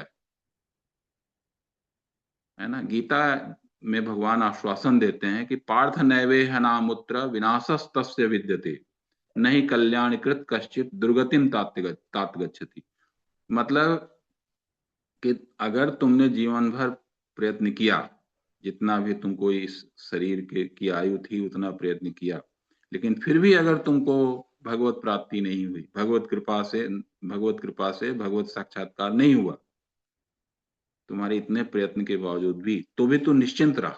है ना। गीता में भगवान आश्वासन देते हैं कि पार्थ नैवेह नामुत्र विनाशस्तस्य विद्यते नहीं कल्याण कृत कश्चित दुर्गतिम तात गच्छति। मतलब कि अगर तुमने जीवन भर प्रयत्न किया, जितना भी तुमको इस शरीर के की आयु थी उतना प्रयत्न किया, लेकिन फिर भी अगर तुमको भगवत प्राप्ति नहीं हुई, भगवत कृपा से भगवत साक्षात्कार नहीं हुआ, तुम्हारे इतने प्रयत्न के बावजूद भी, तो भी तू निश्चिंत रह।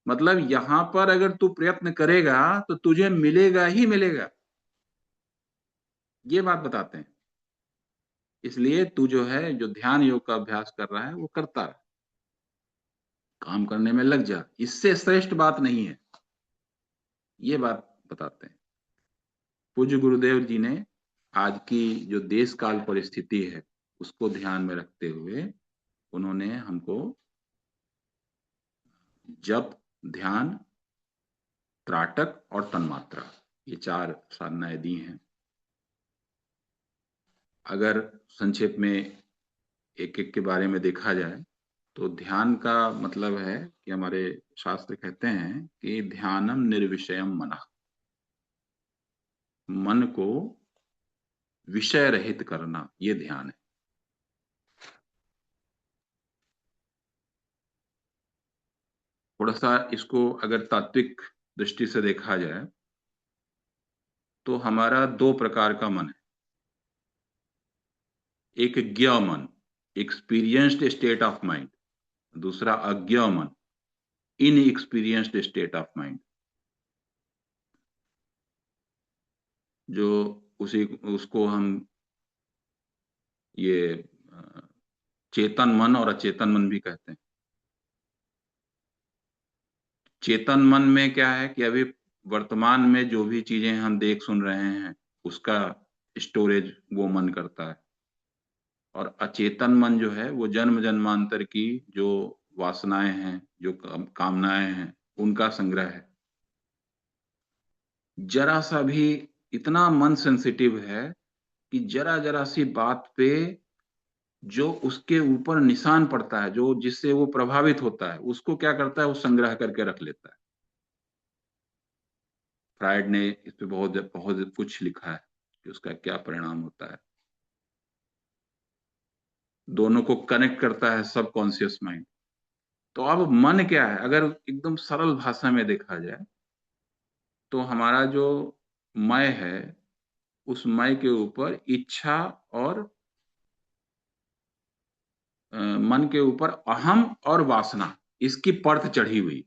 मतलब यहां पर अगर तू प्रयत्न करेगा तो तुझे मिलेगा ही मिलेगा, ये बात बताते हैं। इसलिए तू जो है, जो ध्यान योग का अभ्यास कर रहा है वो करता है, काम करने में लग जा, इससे श्रेष्ठ बात नहीं है, ये बात बताते हैं। पूज्य गुरुदेव जी ने आज की जो देश काल परिस्थिति है उसको ध्यान में रखते हुए उन्होंने हमको जप, ध्यान, त्राटक और तन्मात्रा, ये 4 साधनाएं दी हैं। अगर संक्षेप में एक एक के बारे में देखा जाए तो ध्यान का मतलब है कि हमारे शास्त्र कहते हैं कि ध्यानम निर्विषयम मनः, मन को विषय रहित करना, ये ध्यान है। थोड़ा सा इसको अगर तात्विक दृष्टि से देखा जाए तो हमारा 2 प्रकार का मन है। एक ज्ञ मन, एक्सपीरियंस्ड स्टेट ऑफ माइंड, दूसरा अज्ञ मन, इनएक्सपीरियंस्ड स्टेट ऑफ माइंड। जो उसी उसको हम ये चेतन मन और अचेतन मन भी कहते हैं। चेतन मन में क्या है कि अभी वर्तमान में जो भी चीजें हम देख सुन रहे हैं उसका स्टोरेज वो मन करता है। और अचेतन मन जो है वो जन्म जन्मांतर की जो वासनाएं हैं, जो कामनाएं हैं, उनका संग्रह है। जरा सा भी इतना मन सेंसिटिव है कि जरा जरा सी बात पे जो उसके ऊपर निशान पड़ता है, जो जिससे वो प्रभावित होता है, उसको क्या करता है, वो संग्रह करके रख लेता है। फ्रायड ने इस पे बहुत बहुत कुछ लिखा है कि उसका क्या परिणाम होता है। दोनों को कनेक्ट करता है सब कॉन्शियस माइंड। तो अब मन क्या है, अगर एकदम सरल भाषा में देखा जाए तो हमारा जो मैं है, उस मैं के ऊपर इच्छा और मन के ऊपर अहम और वासना, इसकी परत चढ़ी हुई।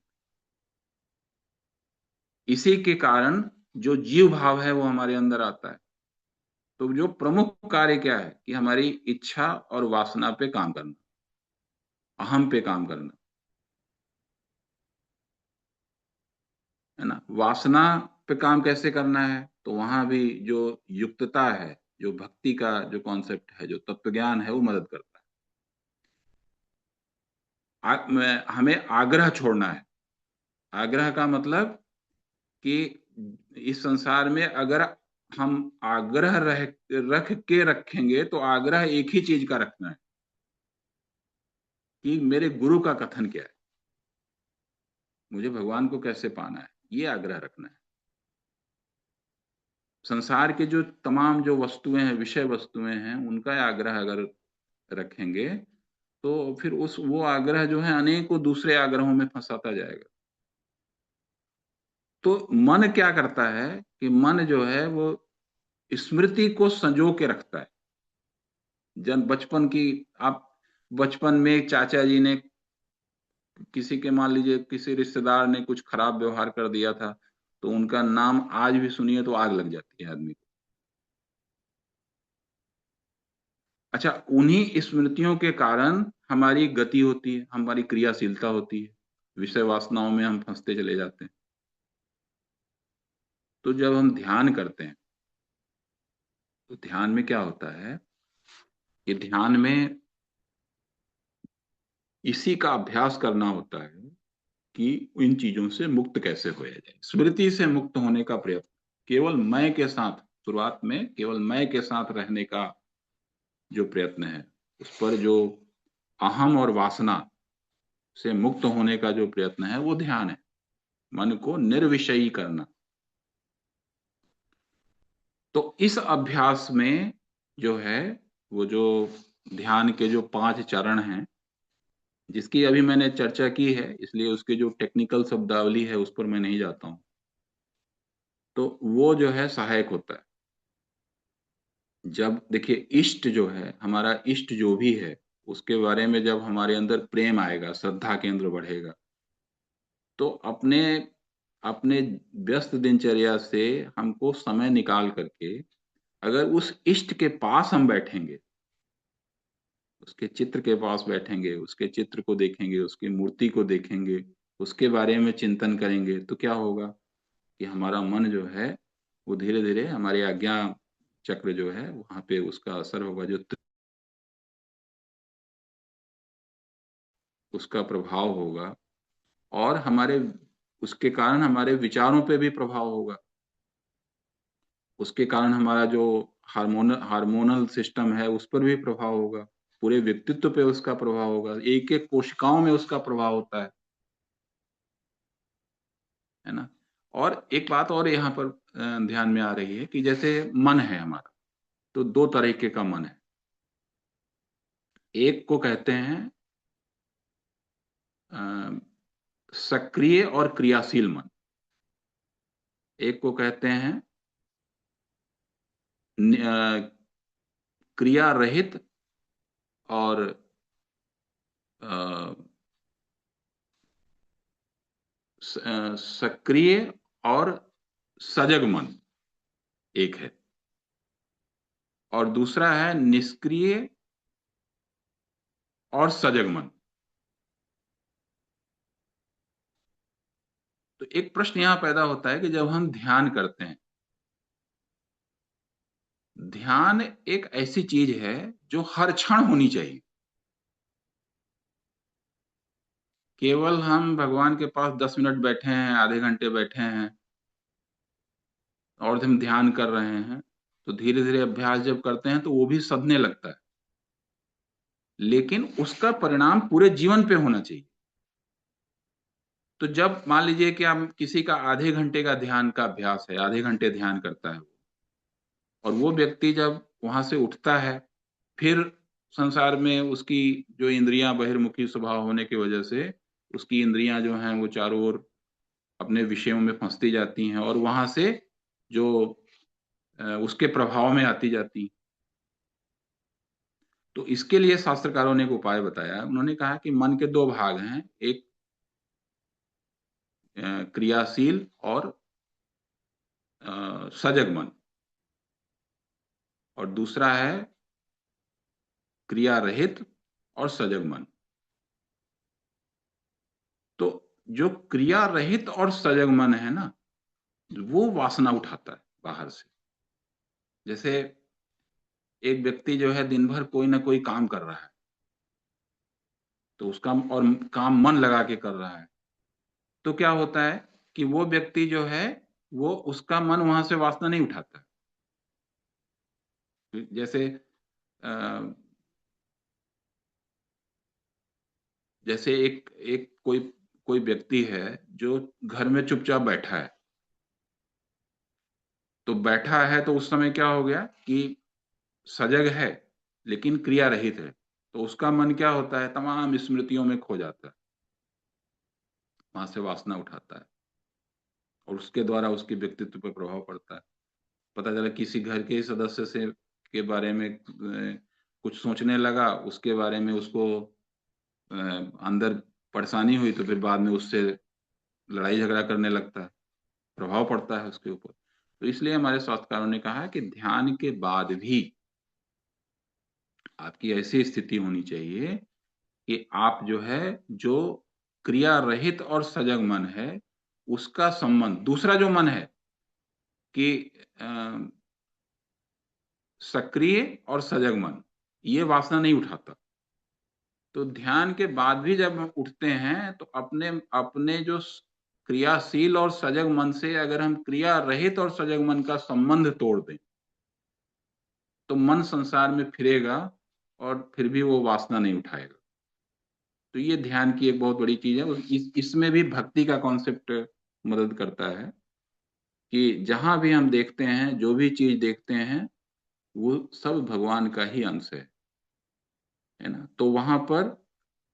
इसी के कारण जो जीव भाव है वो हमारे अंदर आता है। तो जो प्रमुख कार्य क्या है कि हमारी इच्छा और वासना पे काम करना, अहम पे काम करना, है ना। वासना पे काम कैसे करना है, तो वहां भी जो युक्तता है, जो भक्ति का जो कॉन्सेप्ट है, जो तत्व ज्ञान है, वो मदद करता है। हमें आग्रह छोड़ना है। आग्रह का मतलब कि इस संसार में अगर हम आग्रह रख के रखेंगे तो आग्रह एक ही चीज का रखना है कि मेरे गुरु का कथन क्या है, मुझे भगवान को कैसे पाना है, ये आग्रह रखना है। संसार के जो तमाम जो वस्तुएं हैं, विषय वस्तुएं हैं, उनका आग्रह अगर रखेंगे तो फिर उस वो आग्रह जो है अनेकों दूसरे आग्रहों में फंसाता जाएगा। तो मन क्या करता है कि मन जो है वो स्मृति को संजो के रखता है। जन बचपन की, आप बचपन में चाचा जी ने किसी के, मान लीजिए किसी रिश्तेदार ने कुछ खराब व्यवहार कर दिया था, तो उनका नाम आज भी सुनिए तो आग लग जाती है आदमी को। अच्छा, उन्हीं स्मृतियों के कारण हमारी गति होती है, हमारी क्रियाशीलता होती है, विषय वासनाओं में हम फंसते चले जाते हैं। तो जब हम ध्यान करते हैं तो ध्यान में क्या होता है कि ध्यान में इसी का अभ्यास करना होता है कि इन चीजों से मुक्त कैसे होया जाए, स्मृति से मुक्त होने का प्रयत्न। केवल मैं के साथ, शुरुआत में केवल मैं के साथ रहने का जो प्रयत्न है, उस पर जो अहम और वासना से मुक्त होने का जो प्रयत्न है, वो ध्यान है। मन को निर्विषयी करना। तो इस अभ्यास में जो है, वो जो ध्यान के जो 5 चरण हैं, जिसकी अभी मैंने चर्चा की है, इसलिए उसके जो टेक्निकल शब्दावली है उस पर मैं नहीं जाता हूं। तो वो जो है सहायक होता है। जब देखिए, इष्ट जो है, हमारा इष्ट जो भी है, उसके बारे में जब हमारे अंदर प्रेम आएगा, श्रद्धा केंद्र बढ़ेगा, तो अपने अपने व्यस्त दिनचर्या से हमको समय निकाल करके अगर उस इष्ट के पास हम बैठेंगे, उसके चित्र के पास बैठेंगे, उसके चित्र को देखेंगे, उसकी मूर्ति को देखेंगे, उसके बारे में चिंतन करेंगे, तो क्या होगा कि हमारा मन जो है वो धीरे धीरे हमारे आज्ञा चक्र जो है वहां पे उसका असर होगा, जो उसका प्रभाव होगा, और हमारे उसके कारण हमारे विचारों पे भी प्रभाव होगा। उसके कारण हमारा जो हार्मोनल सिस्टम है उस पर भी प्रभाव होगा, पूरे व्यक्तित्व पे उसका प्रभाव होगा, एक एक कोशिकाओं में उसका प्रभाव होता है ना। और एक बात और यहाँ पर ध्यान में आ रही है कि जैसे मन है हमारा, तो दो तरीके का मन है। एक को कहते हैं अ, सक्रिय और क्रियाशील मन। एक को कहते हैं क्रिया रहित और अ, सक्रिय और सजग मन एक है, और दूसरा है निष्क्रिय और सजग मन। तो एक प्रश्न यहां पैदा होता है कि जब हम ध्यान करते हैं, ध्यान एक ऐसी चीज है जो हर क्षण होनी चाहिए। केवल हम भगवान के पास 10 मिनट बैठे हैं, आधे घंटे बैठे हैं और हम ध्यान कर रहे हैं, तो धीरे धीरे अभ्यास जब करते हैं तो वो भी सधने लगता है, लेकिन उसका परिणाम पूरे जीवन पे होना चाहिए। तो जब मान लीजिए कि हम किसी का आधे घंटे का ध्यान का अभ्यास है, आधे घंटे ध्यान करता है, और वो व्यक्ति जब वहां से उठता है, फिर संसार में उसकी जो इंद्रियां बहिर्मुखी स्वभाव होने की वजह से उसकी इंद्रियां जो हैं वो चारों ओर अपने विषयों में फंसती जाती हैं, और वहां से जो उसके प्रभाव में आती जाती। तो इसके लिए शास्त्रकारों ने एक उपाय बताया। उन्होंने कहा कि मन के दो भाग हैं, एक क्रियाशील और सजग मन, और दूसरा है क्रिया रहित और सजग मन। तो जो क्रिया रहित और सजग मन है ना, वो वासना उठाता है बाहर से। जैसे एक व्यक्ति जो है दिन भर कोई ना कोई काम कर रहा है, तो उसका और काम मन लगा के कर रहा है, तो क्या होता है कि वो व्यक्ति जो है, वो उसका मन वहां से वासना नहीं उठाता। जैसे अ, जैसे एक एक कोई कोई व्यक्ति है जो घर में चुपचाप बैठा है, तो बैठा है तो उस समय क्या हो गया कि सजग है लेकिन क्रिया रहित है, तो उसका मन क्या होता है, तमाम स्मृतियों में खो जाता है, वहां से वासना उठाता है, और उसके द्वारा उसके व्यक्तित्व पर प्रभाव पड़ता है। पता चला किसी घर के सदस्य से के बारे में कुछ सोचने लगा, उसके बारे में उसको अंदर परेशानी हुई, तो फिर बाद में उससे लड़ाई झगड़ा करने लगता है, प्रभाव पड़ता है उसके ऊपर। तो इसलिए हमारे शास्त्रकारों ने कहा है कि ध्यान के बाद भी आपकी ऐसी स्थिति होनी चाहिए कि आप जो है, जो क्रिया रहित और सजग मन है, उसका संबंध, दूसरा जो मन है कि सक्रिय और सजग मन, ये वासना नहीं उठाता। तो ध्यान के बाद भी जब हम उठते हैं तो अपने अपने जो क्रियाशील और सजग मन से अगर हम क्रिया रहित और सजग मन का संबंध तोड़ दें तो मन संसार में फिरेगा और फिर भी वो वासना नहीं उठाएगा। तो ये ध्यान की एक बहुत बड़ी चीज है। इसमें भी भक्ति का कॉन्सेप्ट मदद करता है कि जहां भी हम देखते हैं, जो भी चीज देखते हैं, वो सब भगवान का ही अंश है ना। तो वहां पर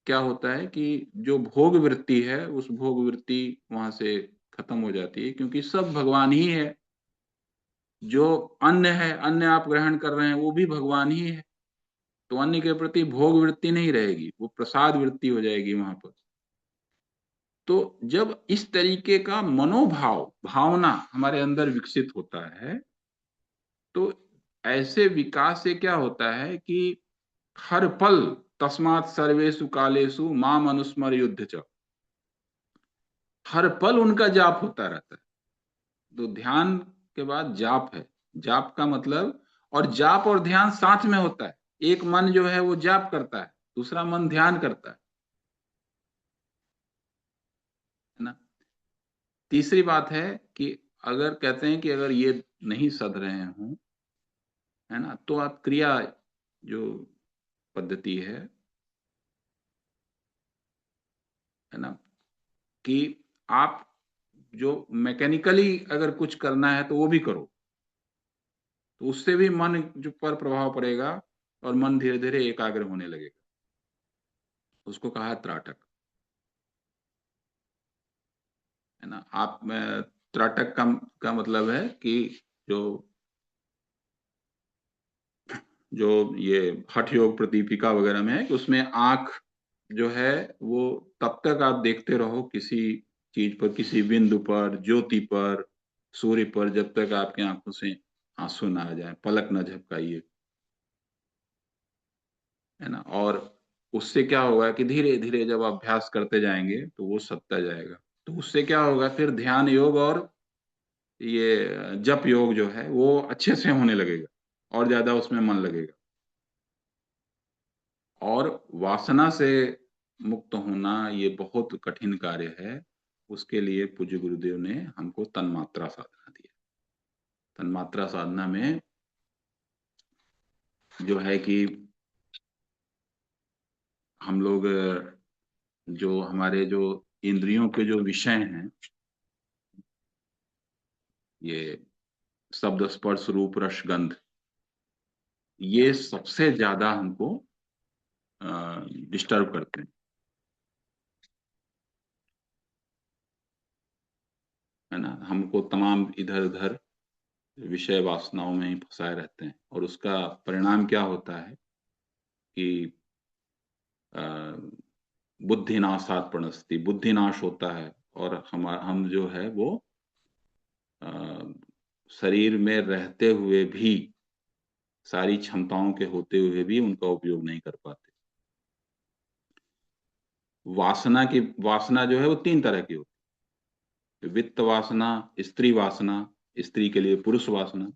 क्या होता है कि जो भोग वृत्ति है, उस भोग वृत्ति वहां से खत्म हो जाती है, क्योंकि सब भगवान ही है। जो अन्न है, अन्न आप ग्रहण कर रहे हैं, वो भी भगवान ही है। तो अन्न के प्रति भोग वृत्ति नहीं रहेगी, वो प्रसाद वृत्ति हो जाएगी वहां पर। तो जब इस तरीके का मनोभाव, भावना हमारे अंदर विकसित होता है, तो ऐसे विकास से क्या होता है कि हर पल तस्मात् सर्वेषु कालेषु माम अनुस्मर युद्ध च, हर पल उनका जाप होता रहता है। तो ध्यान के बाद जाप है। जाप का मतलब, और जाप और ध्यान साथ में होता है। एक मन जो है वो जाप करता है, दूसरा मन ध्यान करता है ना। तीसरी बात है कि अगर कहते हैं कि अगर ये नहीं सध रहे हों, है ना, तो आप क्रिया जो पद्धति है ना, कि आप जो मैकेनिकली अगर कुछ करना है तो वो भी करो, तो उससे भी मन जो पर प्रभाव पड़ेगा और मन धीरे धीरे एकाग्र होने लगेगा। उसको कहा है त्राटक, है ना। आप त्राटक का मतलब है कि जो जो ये हठ योग प्रदीपिका वगैरह में है कि उसमें आंख जो है वो तब तक आप देखते रहो किसी चीज पर, किसी बिंदु पर, ज्योति पर, सूर्य पर, जब तक आपकी आंखों से आंसू ना आ जाए, पलक न झपकाइए, है ना। और उससे क्या होगा कि धीरे धीरे जब अभ्यास करते जाएंगे तो वो सत्ता जाएगा। तो उससे क्या होगा, फिर ध्यान योग और ये जप योग जो है वो अच्छे से होने लगेगा और ज्यादा उसमें मन लगेगा। और वासना से मुक्त होना ये बहुत कठिन कार्य है। उसके लिए पूज्य गुरुदेव ने हमको तन्मात्रा साधना दिया। तन्मात्रा साधना में जो है कि हम लोग जो हमारे जो इंद्रियों के जो विषय हैं, ये शब्द स्पर्श रूप रस गंध, ये सबसे ज्यादा हमको डिस्टर्ब करते हैं, है ना। हमको तमाम इधर उधर विषय वासनाओं में ही फंसाए रहते हैं, और उसका परिणाम क्या होता है कि अ, बुद्धिनाशात प्रणस्ति, बुद्धिनाश होता है। और हम जो है वो अ, शरीर में रहते हुए भी, सारी क्षमताओं के होते हुए भी उनका उपयोग नहीं कर पाते। वासना जो है वो तीन तरह की होती है: वित्त वासना, स्त्री वासना, स्त्री के लिए पुरुष वासना,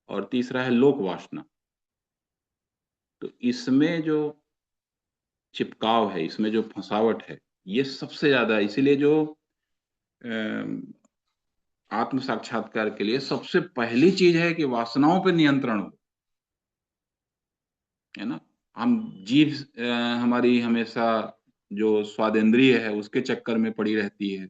और तीसरा है लोक वासना। तो इसमें जो चिपकाव है, इसमें जो फंसावट है, ये सबसे ज्यादा, इसीलिए जो आत्म साक्षात्कार के लिए सबसे पहली चीज है कि वासनाओं पर नियंत्रण हो, है ना। हम जीभ हमारी हमेशा जो स्वादेंद्रिय है उसके चक्कर में पड़ी रहती है।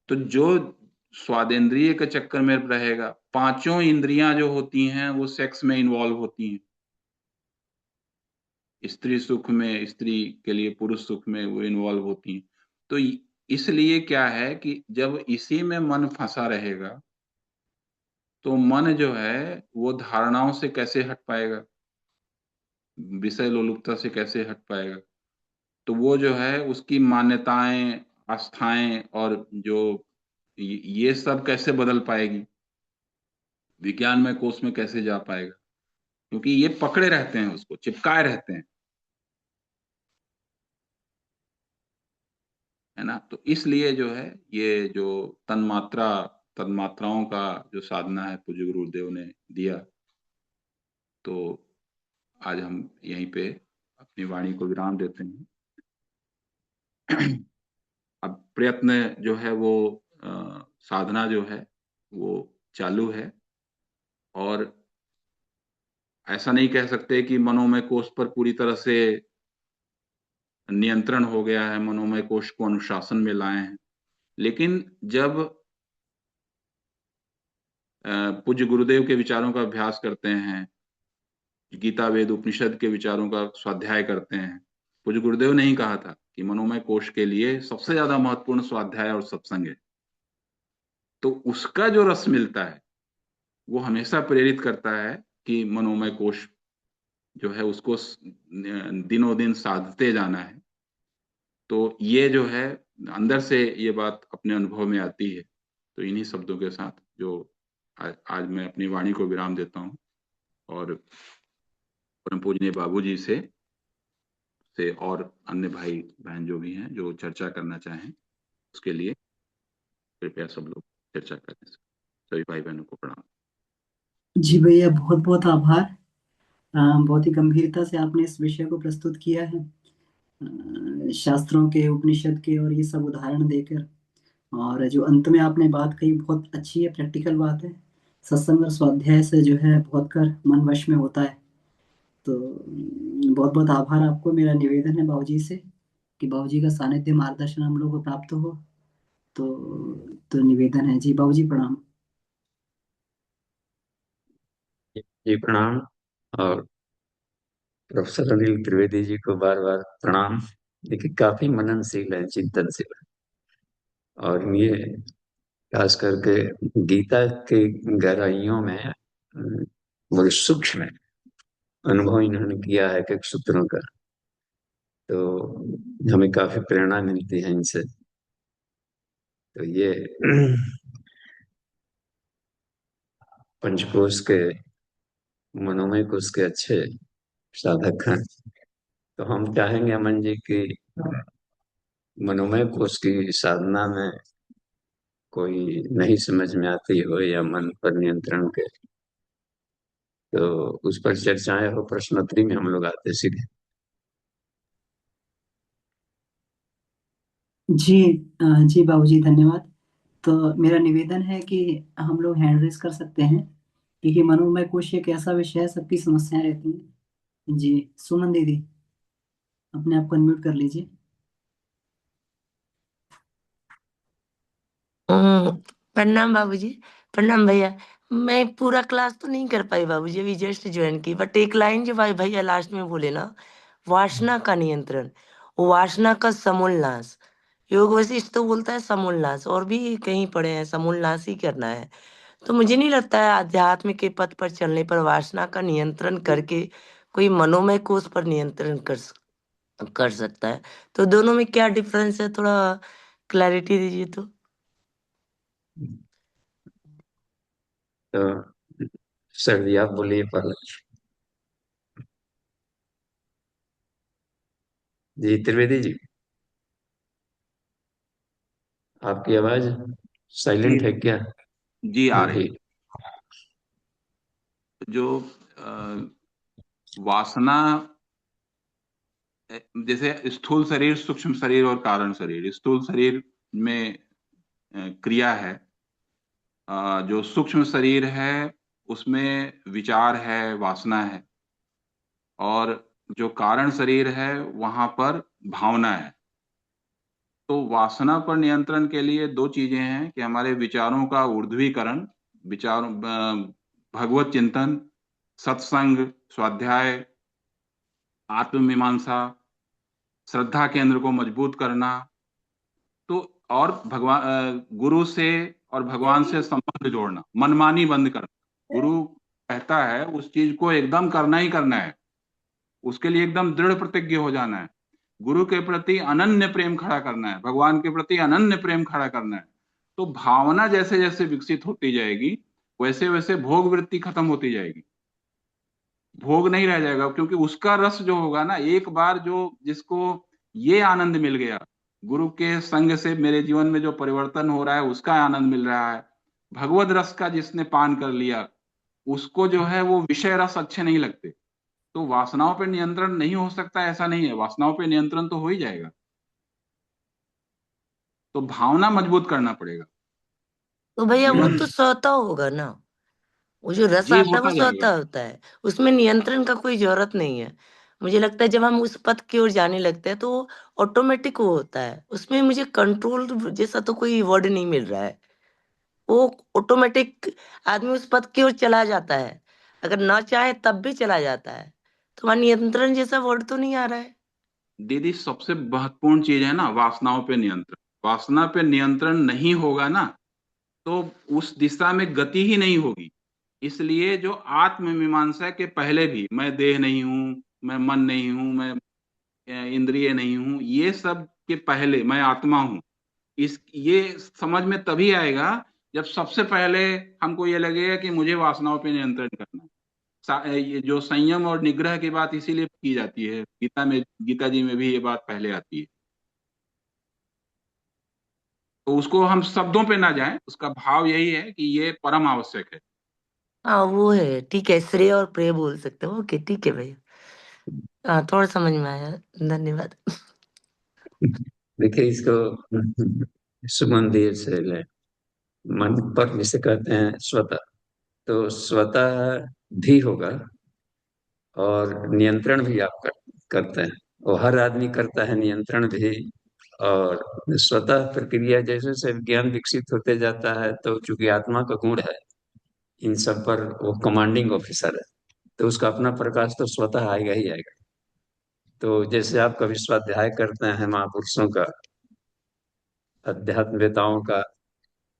तो जो स्वादेंद्रिय के चक्कर में रहेगा, पांचों इंद्रियां जो होती हैं वो सेक्स में इन्वॉल्व होती हैं। स्त्री सुख में, स्त्री के लिए पुरुष सुख में वो इन्वॉल्व होती हैं। तो इसलिए क्या है कि जब इसी में मन फंसा रहेगा तो मन जो है वो धारणाओं से कैसे हट पाएगा, विषय लोलुपता से कैसे हट पाएगा। तो वो जो है उसकी मान्यताएं, आस्थाएं और जो ये सब कैसे बदल पाएगी। विज्ञानमय कोष में कैसे जा पाएगा, क्योंकि ये पकड़े रहते हैं, उसको चिपकाए रहते हैं, है ना। तो इसलिए जो है, ये जो तन्मात्रा तन्मात्राओं का जो साधना है पूज्य गुरुदेव ने दिया, तो आज हम यहीं पे अपनी वाणी को विराम देते हैं। अब प्रयत्न जो है वो साधना जो है वो चालू है, और ऐसा नहीं कह सकते कि मनोमय कोष पर पूरी तरह से नियंत्रण हो गया है, मनोमय कोष को अनुशासन में लाए हैं। लेकिन जब पूज्य गुरुदेव के विचारों का अभ्यास करते हैं, गीता वेद उपनिषद के विचारों का स्वाध्याय करते हैं, पूज्य गुरुदेव ने ही कहा था कि मनोमय कोष के लिए सबसे ज्यादा महत्वपूर्ण स्वाध्याय और सत्संग है। तो उसका जो रस मिलता है वो हमेशा प्रेरित करता है कि मनोमय कोष जो है उसको दिनों दिन साधते जाना है। तो ये जो है अंदर से ये बात अपने अनुभव में आती है। तो इन्हीं शब्दों के साथ जो आज मैं अपनी वाणी को विराम देता हूँ, और परम पूजनीय बाबूजी से और अन्य भाई बहन जो भी हैं जो चर्चा करना चाहें, उसके लिए कृपया सब लोग चर्चा करें। सभी भाई बहनों को प्रणाम। जी भैया, बहुत बहुत आभार। बहुत ही गंभीरता से आपने इस विषय को प्रस्तुत किया है। शास्त्रों के, उपनिषद के और ये सब उदाहरण देकर, और जो अंत में आपने बात कही बहुत अच्छी है, प्रैक्टिकल बात है। सत्संग और स्वाध्याय से जो है बहुत कर मन वश में होता है। तो बहुत बहुत आभार आपको। मेरा निवेदन है बाबूजी से कि बाबूजी का सानिध्य मार्गदर्शन हम लोग को प्राप्त हो। तो निवेदन है जी, बाबूजी प्रणाम। जी प्रणाम। और प्रोफेसर अनिल त्रिवेदी जी को बार बार प्रणाम। देखिए काफी मननशील है, चिंतनशील है, और ये खास करके गीता के गहराइयों में बड़े सूक्ष्म अनुभव इन्होंने किया है कई सूत्रों का। तो हमें काफी प्रेरणा मिलती है इनसे। तो ये पंचकोश के, मनोमय कोश के अच्छे साधक हैं। तो हम चाहेंगे अमन जी की मनोमय कोश की साधना में कोई नहीं समझ में आती हो या मन पर नियंत्रण के, तो उस पर चर्चाएं हो, प्रश्नोत्तरी में हम लोग आते सीधे। जी जी बाबूजी, धन्यवाद। तो मेरा निवेदन है कि हम लोग हैंड रेस कर सकते हैं, क्योंकि मनोमय कोश एक ऐसा विषय है, सबकी समस्याएं रहती हैं। जी, सुमन दीदी, अपने आप को अनम्यूट कर लीजिए। हम्म, प्रणाम बाबूजी। प्रणाम भैया। मैं पूरा क्लास तो नहीं कर पाई बाबूजी, अभी जस्ट ज्वाइन की, बट एक लाइन जो भाई भैया लास्ट में बोले ना, वासना का नियंत्रण, वासना का समूल नाश। योग वशिष्ठ तो बोलता है समूल नाश, और भी कहीं पढ़े हैं समूल नाश ही करना है। तो मुझे नहीं लगता है आध्यात्म के पथ पर चलने पर वासना का नियंत्रण करके कोई मनोमय कोष पर नियंत्रण कर सकता है। तो दोनों में क्या डिफरेंस है, थोड़ा क्लैरिटी दीजिए तो। तो सर जी आप बोलिए पहले। जी त्रिवेदी जी, आपकी आवाज जी साइलेंट है क्या? जी, आ हाँ रही। ठीक। जो वासना, जैसे स्थूल शरीर, सूक्ष्म शरीर और कारण शरीर। स्थूल शरीर में क्रिया है, जो सूक्ष्म शरीर है उसमें विचार है, वासना है, और जो कारण शरीर है वहां पर भावना है। तो वासना पर नियंत्रण के लिए दो चीजें हैं कि हमारे विचारों का ऊर्ध्वीकरण, विचारों भगवत चिंतन, सत्संग, स्वाध्याय, आत्ममीमांसा, श्रद्धा केंद्र को मजबूत करना। तो और भगवान, गुरु से और भगवान से संबंध जोड़ना, मनमानी बंद करना। गुरु कहता है उस चीज को एकदम करना ही करना है, उसके लिए एकदम दृढ़ प्रतिज्ञ हो जाना है। गुरु के प्रति अनन्य प्रेम खड़ा करना है, भगवान के प्रति अनन्य प्रेम खड़ा करना है। तो भावना जैसे जैसे विकसित होती जाएगी, वैसे वैसे भोग वृत्ति खत्म होती जाएगी, भोग नहीं रह जाएगा, क्योंकि उसका रस जो होगा ना, एक बार जो जिसको ये आनंद मिल गया, गुरु के संग से मेरे जीवन में जो परिवर्तन हो रहा है उसका आनंद मिल रहा है, भगवत रस का जिसने पान कर लिया, उसको जो है वो विषय रस अच्छे नहीं लगते। तो वासनाओं पे नियंत्रण नहीं हो सकता ऐसा नहीं है, वासनाओं पे नियंत्रण तो हो ही जाएगा। तो भावना मजबूत करना पड़ेगा। तो भैया वो तो स्वतः होगा ना, वो जो रस जी आता है वो होता जाएगा। स्वतः होता है, उसमें नियंत्रण का कोई जरूरत नहीं है। मुझे लगता है जब हम उस पथ की ओर जाने लगते हैं तो ऑटोमेटिक वो होता है, उसमें मुझे कंट्रोल जैसा तो कोई वर्ड नहीं मिल रहा है। वो ऑटोमेटिक आदमी उस पथ की ओर चला जाता है, अगर ना चाहे तब भी चला जाता है। तो वहां नियंत्रण जैसा वर्ड तो नहीं आ रहा है। दीदी सबसे महत्वपूर्ण चीज है ना वासनाओं पे नियंत्रण। वासना पे नियंत्रण नहीं होगा ना, तो उस दिशा में गति ही नहीं होगी। इसलिए जो आत्म मीमांसा के पहले भी, मैं देह नहीं हूँ, मैं मन नहीं हूँ, मैं इंद्रिय नहीं हूँ, ये सब के पहले मैं आत्मा हूँ, इस ये समझ में तभी आएगा जब सबसे पहले हमको ये लगेगा कि मुझे वासनाओं पे नियंत्रण करना है। ये जो संयम और निग्रह की बात इसीलिए की जाती है गीता में, गीता जी में भी ये बात पहले आती है। तो उसको हम शब्दों पे ना जाएं, उसका भाव यही है कि ये परम आवश्यक है। हाँ वो है, ठीक है, श्रेय और प्रेय बोल सकते हो, ओके ठीक है भैया। हाँ थोड़ा समझ में आया, धन्यवाद। देखिए इसको सुमन देव से ले, मन पर जिसे कहते हैं स्वतः, तो स्वतः भी होगा और नियंत्रण भी आप करते हैं। वो हर आदमी करता है नियंत्रण भी। और स्वतः प्रक्रिया जैसे जैसे ज्ञान विकसित होते जाता है, तो चूंकि आत्मा का गुण है इन सब पर, वो कमांडिंग ऑफिसर है, तो उसका अपना प्रकाश तो स्वतः आएगा ही आएगा। तो जैसे आप कभी स्वाध्याय करते हैं महापुरुषों का, अध्यात्मवेताओं का,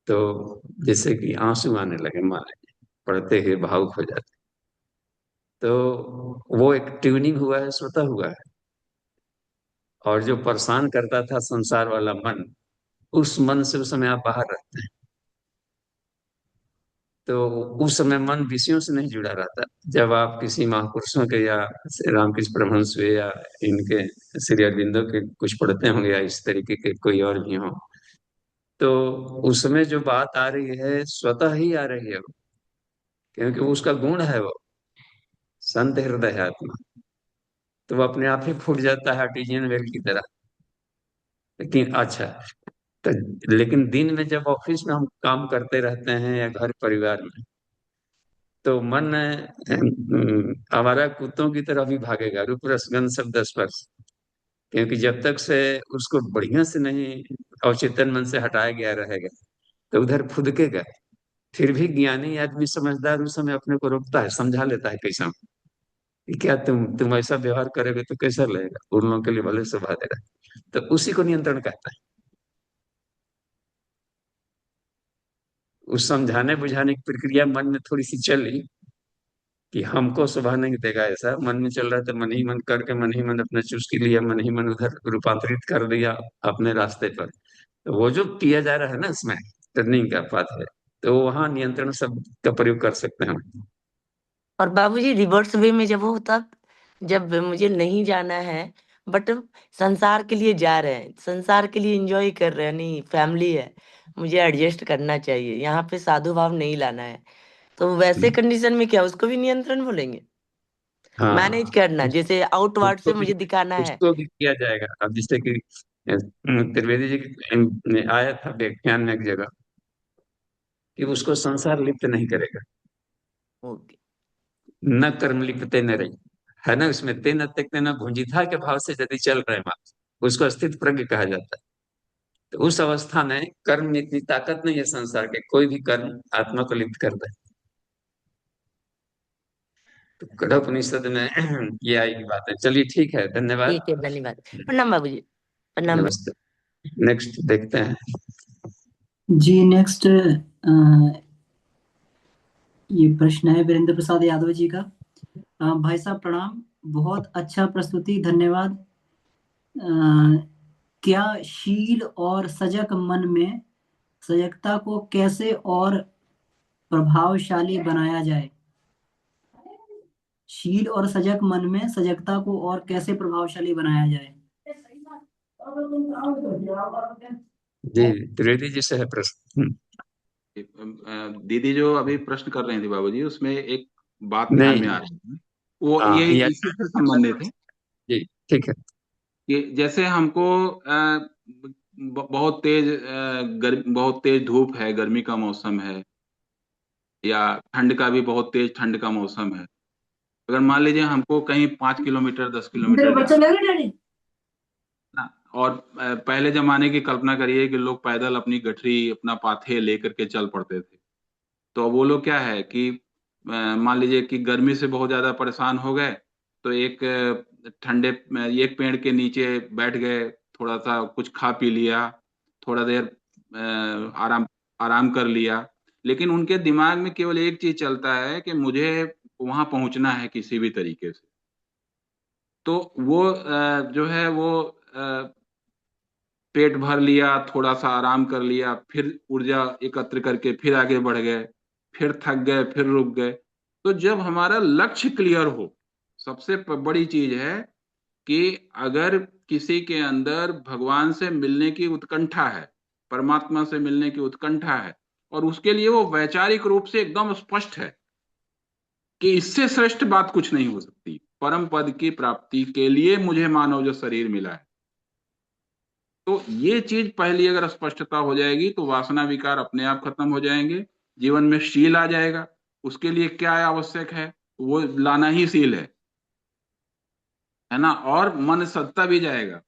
तो जैसे कि आंसू आने लगे मान लीजिए, पढ़ते हुए भावुक हो जाते, तो वो एक ट्यूनिंग हुआ है, स्वतः हुआ है। और जो परेशान करता था संसार वाला मन, उस मन से उस समय आप बाहर रहते हैं, तो उस समय मन विषयों से नहीं जुड़ा रहता। जब आप किसी महापुरुषों के या श्री रामकृष्ण परमहंस हुए या इनके श्री अरविंदो के कुछ पढ़ते होंगे, या इस तरीके के कोई और भी हो, तो उसमें जो बात आ रही है स्वतः ही आ रही है वो, क्योंकि वो उसका गुण है वो, संत हृदय है आत्मा। तो वो अपने आप ही फूट जाता है आर्टिजियन वेल की तरह। लेकिन अच्छा, तो लेकिन दिन में जब ऑफिस में हम काम करते रहते हैं या घर परिवार में, तो मन आवारा कुत्तों की तरह भी भागेगा, रूप रसगंध शब्द स्पर्श। क्योंकि जब तक से उसको बढ़िया से नहीं अवचेतन मन से हटाया गया रहेगा, तो उधर फुदकेगा। फिर भी ज्ञानी आदमी समझदार उस समय अपने को रोकता है, समझा लेता है कैसा, कि क्या तुम ऐसा व्यवहार करोगे तो कैसा लगेगा, उन लोगों के लिए भले शोभा देगा। तो उसी को नियंत्रण कहता है। उस समझाने बुझाने की प्रक्रिया मन में थोड़ी सी चली, कि हमको शोभा नहीं देगा ऐसा, मन में चल रहा था, मन ही मन करके मन ही मन अपना चुस्की लिया, मन ही मन उधर रूपांतरित कर दिया अपने रास्ते पर। तो वो जो किया जा रहा है ना इसमें, टर्निंग का पाथ है, तो वहां नियंत्रण शब्द का प्रयोग कर सकते हैं हम। और बाबूजी रिवर्स वे में जब हो, तब जब मुझे नहीं जाना है, बट संसार के लिए जा रहे हैं, संसार के लिए एंजॉय कर रहे हैं, नहीं फैमिली है, मुझे एडजस्ट करना चाहिए, यहाँ पे साधु भाव नहीं लाना है, तो वैसे कंडीशन में क्या उसको भी नियंत्रण बोलेंगे? मैनेज हाँ, करना, जैसे आउटवर्ड उसको से भी मुझे दिखाना है। उसको भी किया जाएगा। अब जैसे कि त्रिवेदी जी ने आया था व्याख्यान में एक जगह, कि उसको संसार लिप्त नहीं करेगा। ओके। न कर्म लिप्ते न रही, है ना, उसमें तेन त्यक्ते न भुंजिता के भाव से यदि चल रहे मार्ग, उसको स्थित प्रज्ञ कहा जाता है। तो उस अवस्था में कर्म में इतनी ताकत नहीं है संसार के, कोई भी कर्म आत्मा को लिप्त कर दे। तो कठोपनिषद में ये आई की बात है। चलिए ठीक है, धन्यवाद। ठीक है, धन्यवाद। प्रणाम बाबूजी। प्रणाम भैया। नमस्ते। नेक्स्ट देखते हैं। जी नेक्स्ट ये प्रश्न है वीरेंद्र प्रसाद यादव जी का। भाई साहब प्रणाम, बहुत अच्छा प्रस्तुति, धन्यवाद। अ, क्या शील और सजग मन में सजगता को कैसे और प्रभावशाली बनाया जाए। शील और सजग मन में सजगता को और कैसे प्रभावशाली बनाया जाए। जी, त्रिवेदी जी से है प्रश्न। दीदी जो अभी प्रश्न कर रही थी बाबूजी, उसमें एक बात ध्यान में नहीं, आ रही है, वो हाँ ये ये, इसी से संबंधित है जी ठीक है। कि जैसे हमको बहुत तेज बहुत तेज धूप है, गर्मी का मौसम है, या ठंड का भी बहुत तेज ठंड का मौसम है। अगर मान लीजिए हमको कहीं 5 किलोमीटर 10 किलोमीटर जाना ना, और पहले जमाने की कल्पना करिए कि लोग पैदल अपनी गठरी अपना पाथे लेकर के चल पड़ते थे। तो वो लोग क्या है कि मान लीजिए कि गर्मी से बहुत ज्यादा परेशान हो गए, तो एक ठंडे एक पेड़ के नीचे बैठ गए, थोड़ा सा कुछ खा पी लिया, थोड़ा देर आराम आराम कर लिया। लेकिन उनके दिमाग में केवल एक चीज चलता है कि मुझे वहां पहुंचना है किसी भी तरीके से। तो वो जो है वो पेट भर लिया, थोड़ा सा आराम कर लिया, फिर ऊर्जा एकत्र करके फिर आगे बढ़ गए, फिर थक गए, फिर रुक गए। तो जब हमारा लक्ष्य क्लियर हो, सबसे बड़ी चीज है कि अगर किसी के अंदर भगवान से मिलने की उत्कंठा है, परमात्मा से मिलने की उत्कंठा है, और उसके लिए वो वैचारिक रूप से एकदम स्पष्ट है कि इससे श्रेष्ठ बात कुछ नहीं हो सकती, परम पद की प्राप्ति के लिए मुझे मानव जो शरीर मिला है। तो ये चीज पहली अगर स्पष्टता हो जाएगी तो वासना विकार अपने आप खत्म हो जाएंगे, जीवन में शील आ जाएगा। उसके लिए क्या आवश्यक है, वो लाना ही शील है ना, और मन सदता भी जाएगा।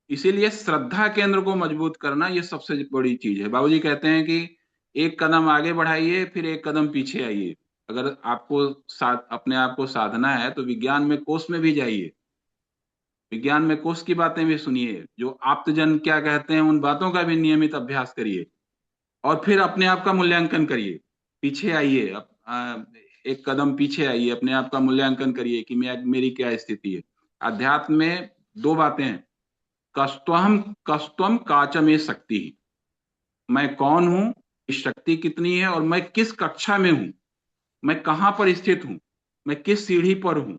इसीलिए श्रद्धा केंद्र को मजबूत करना ये सबसे बड़ी चीज है। बाबूजी कहते हैं कि एक कदम आगे बढ़ाइए, फिर एक कदम पीछे आइए। अगर आपको अपने आप को साधना है तो विज्ञान में कोष में भी जाइए, विज्ञान में कोष की बातें भी सुनिए, जो आप्तजन क्या कहते हैं उन बातों का भी नियमित अभ्यास करिए, और फिर अपने आप का मूल्यांकन करिए। पीछे आइए, एक कदम पीछे आइए, अपने आप का मूल्यांकन करिए कि मेरी क्या स्थिति है। अध्यात्म में दो बातें हैं, कस्त्वम कस्त्वम काचमे शक्ति, मैं कौन हूं, इस शक्ति कितनी है, और मैं किस कक्षा में हूं, मैं कहां पर स्थित हूं, मैं किस सीढ़ी पर हूं,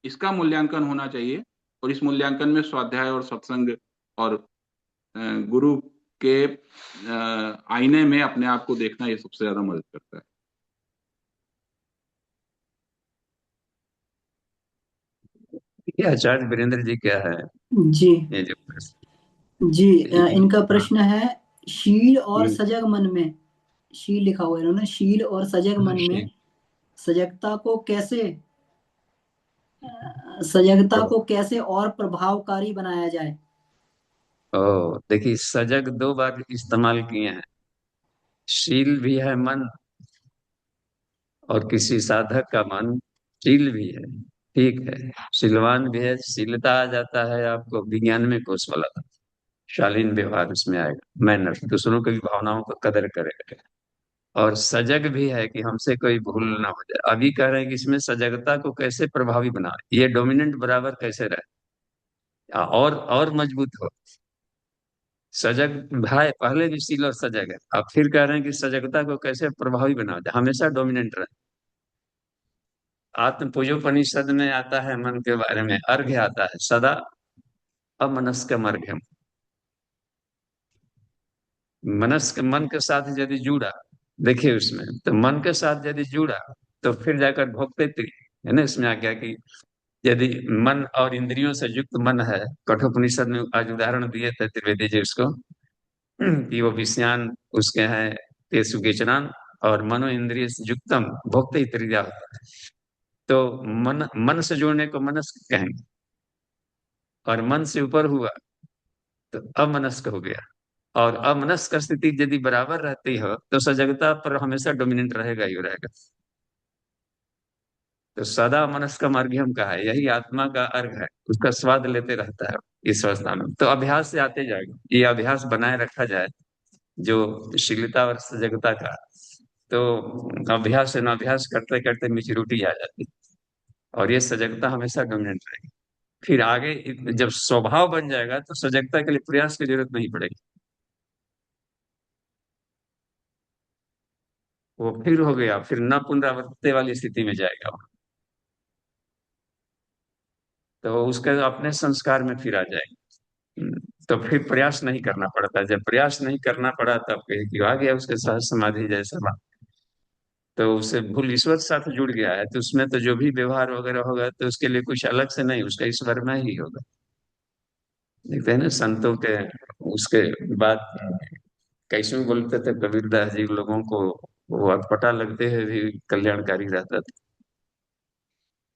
इसका मूल्यांकन होना चाहिए। और इस मूल्यांकन में स्वाध्याय और सत्संग और गुरु के आईने में अपने आप को देखना ये सबसे ज्यादा मदद करता है। ये आचार्य वीरेंद्र जी क्या है, जी ये जो प्रश्न, जी, इनका हाँ, प्रश्न है, शील और हम्म, सजग मन में, शील लिखा हुआ है इन्होंने, शील और सजग मन में सजगता को कैसे सजगता को कैसे और प्रभावकारी बनाया जाए। ओ देखिए, सजग दो बार इस्तेमाल किए हैं। शील भी है मन, और किसी साधक का मन शील भी है, ठीक है, शीलवान भी है, शीलता आ जाता है आपको विज्ञान में कोर्स वाला, शालीन व्यवहार उसमें आएगा, मैनर, दूसरों की भावनाओं का कदर करेगा। और सजग भी है कि हमसे कोई भूल ना हो जाए। अभी कह रहे हैं कि इसमें सजगता को कैसे प्रभावी बनाए, ये डोमिनेंट बराबर कैसे रहे, और मजबूत हो। सजग भाई पहले भी शील और सजग है, अब फिर कह रहे हैं कि सजगता को कैसे प्रभावी बना दे, हमेशा डोमिनेंट रहे। आत्म पूजोपनिषद में आता है मन के बारे में, अर्घ्य आता है, सदा अमनस्क अर्घ्य। मनस्क मन के साथ यदि जुड़ा, देखिए उसमें तो मन के साथ यदि जुड़ा तो फिर जाकर भोक्ते है ना, इसमें आ गया कि यदि मन और इंद्रियों से युक्त मन है, कठोपनिषद में आज उदाहरण दिए थे त्रिवेदी जी उसको, कि वो विषयान उसके हैं तेसु केचनान, और मनो इंद्रिय से युक्तम भोक्ते त्रिया होता है। तो मन मन से जोड़ने को मनस्क कहेंगे, और मन से ऊपर हुआ तो अमनस्क हो गया। और अमनस्क स्थिति यदि बराबर रहती हो तो सजगता पर हमेशा डोमिनेंट रहेगा ही रहेगा। तो सदा मनस्क अर्घ्यम का है, यही आत्मा का अर्घ है, उसका स्वाद लेते रहता है इस अवस्था में। तो अभ्यास से आते जाएगा, ये अभ्यास बनाए रखा जाए जो शीलता और सजगता का, तो अभ्यास से न अभ्यास करते करते मेच्योरिटी आ जाती है, और ये सजगता हमेशा डोमिनेंट रहेगी। फिर आगे जब स्वभाव बन जाएगा तो सजगता के लिए प्रयास की जरूरत नहीं पड़ेगी, वो फिर हो गया, फिर न पुनरावृत्ति वाली स्थिति में जाएगा वो। तो उसके अपने संस्कार में फिर आ जाएगा। तो फिर प्रयास नहीं करना पड़ता। जब प्रयास नहीं करना पड़ा तब कहे कि आ गया उसके साथ समाधि जैसा बात। तो उसे भूल ईश्वर के साथ जुड़ गया है, तो उसमें तो जो भी व्यवहार वगैरह होगा तो उसके लिए कुछ अलग से नहीं, उसका ईश्वर में ही होगा। देखते हैं ना संतों के उसके बाद कैसे बोलते थे कबीरदास जी लोगों को, वो अटपटा लगते हैं भी कल्याणकारी रहता था।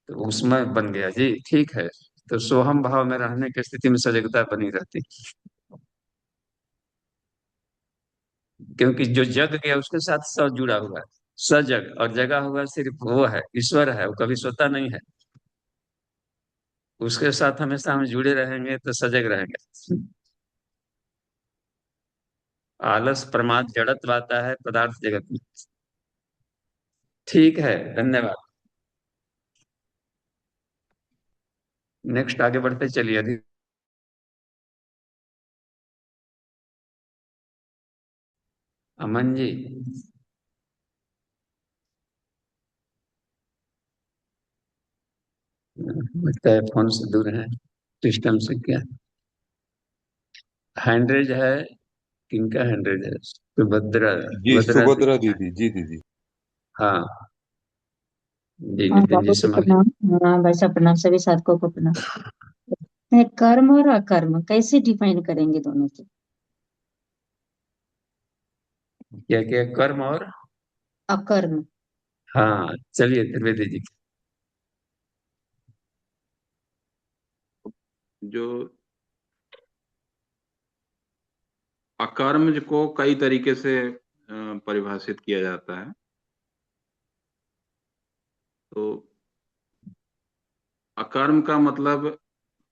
तो उसमें बन गया जी, ठीक है। तो सोहम भाव में रहने की स्थिति में सजगता बनी रहती, क्योंकि जो जग गया उसके साथ स जुड़ा हुआ है। सजग और जगा हुआ सिर्फ वो है, ईश्वर है, वो कभी सोता नहीं है। उसके साथ हमेशा हम जुड़े रहेंगे तो सजग रहेंगे। आलस प्रमाद जड़त्व आता है पदार्थ जगत में। ठीक है, धन्यवाद। नेक्स्ट आगे बढ़ते चलिए। अमन जी, लगता है फोन से दूर है, सिस्टम से क्या हैंडरेज है? किनका हैंडरेज है? सुभद्रा, जी सुभद्रा सुभद्रा दीदी। दीदी, जी दीदी। हाँ जी, हाँ नितिन बाबू जी जी संभालिए। प्रणाम। हाँ भाई साहब प्रणाम, सभी साधकों को प्रणाम। कर्म और अकर्म कैसे डिफाइन करेंगे दोनों को? क्या क्या कर्म और? अकर्म। हाँ चलिए त्रिवेदी जी। जो अकर्मज को कई तरीके से परिभाषित किया जाता है। तो अकर्म का मतलब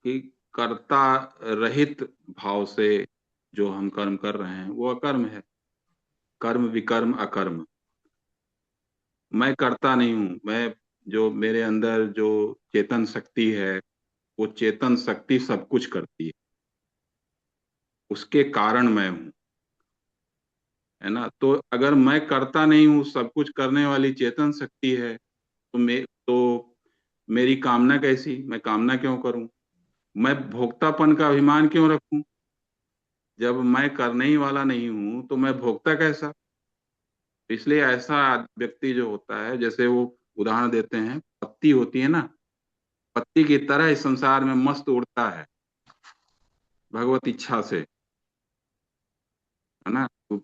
कि कर्ता रहित भाव से जो हम कर्म कर रहे हैं वो अकर्म है। कर्म विकर्म अकर्म। मैं करता नहीं हूं, मैं जो मेरे अंदर जो चेतन शक्ति है वो चेतन शक्ति सब कुछ करती है, उसके कारण मैं हूं, है ना। तो अगर मैं करता नहीं हूं, सब कुछ करने वाली चेतन शक्ति है, तो मेरी कामना कैसी, मैं कामना क्यों करूं, मैं भोक्तापन का अभिमान क्यों रखूं। जब मैं करने ही वाला नहीं हूं तो मैं भोक्ता कैसा। इसलिए ऐसा व्यक्ति जो होता है, जैसे वो उदाहरण देते हैं, पत्ती होती है ना, पत्ती की तरह इस संसार में मस्त उड़ता है भगवत इच्छा से, है ना। तो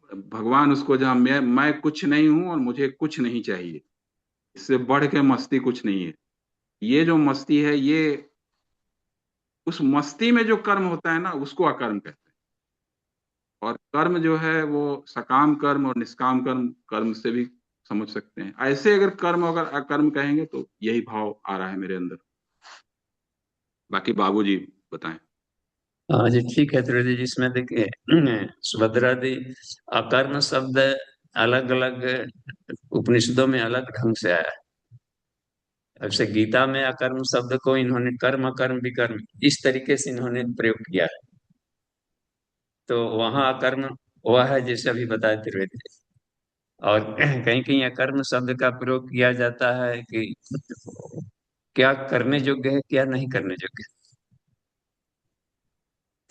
भगवान उसको, जहाँ मैं कुछ नहीं हूं और मुझे कुछ नहीं चाहिए, इससे बढ़ के मस्ती कुछ नहीं है। ये जो मस्ती है, ये उस मस्ती में जो कर्म होता है ना, उसको अकर्म कहते हैं। और कर्म जो है वो सकाम कर्म और निष्काम कर्म, कर्म से भी समझ सकते हैं। ऐसे अगर कर्म अगर अकर्म कहेंगे तो यही भाव आ रहा है मेरे अंदर। बाकी बाबूजी बताएं। हाँ जी ठीक है त्रिवेदी जी, इसमें देखिए सुभद्रा दी, अकर्म शब्द अलग अलग उपनिषदों में अलग ढंग से आया है। अब से गीता में अकर्म शब्द को इन्होंने कर्म अकर्म विकर्म इस तरीके से इन्होंने प्रयोग किया है। तो वहां अकर्म वह है जैसे अभी बताया त्रिवेदी जी। और कहीं कहीं अकर्म शब्द का प्रयोग किया जाता है कि क्या करने योग्य है क्या नहीं करने योग्य है।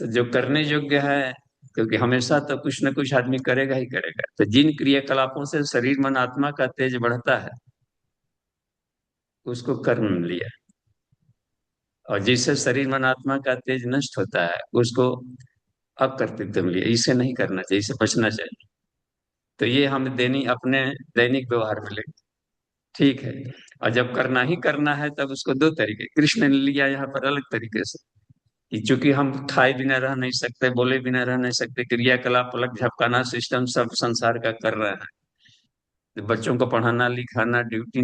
तो जो करने योग्य है, क्योंकि हमेशा तो कुछ न कुछ आदमी करेगा ही करेगा, तो जिन क्रियाकलापों से शरीर मन आत्मा का तेज बढ़ता है उसको कर्म लिया। और जिससे शरीर मन आत्मा का तेज नष्ट होता है उसको अकर्तृत्व लिया। इसे नहीं करना चाहिए, इसे बचना चाहिए। तो ये हम अपने दैनिक व्यवहार में ले, ठीक है। और जब करना ही करना है तब उसको दो तरीके कृष्ण ने लिया यहाँ पर अलग तरीके से, कि चूंकि हम खाए बिना रह नहीं सकते, बोले बिना रह नहीं सकते, क्रियाकलाप पलक झपकाना सिस्टम सब संसार का कर रहे हैं। तो बच्चों को पढ़ाना लिखाना ड्यूटी,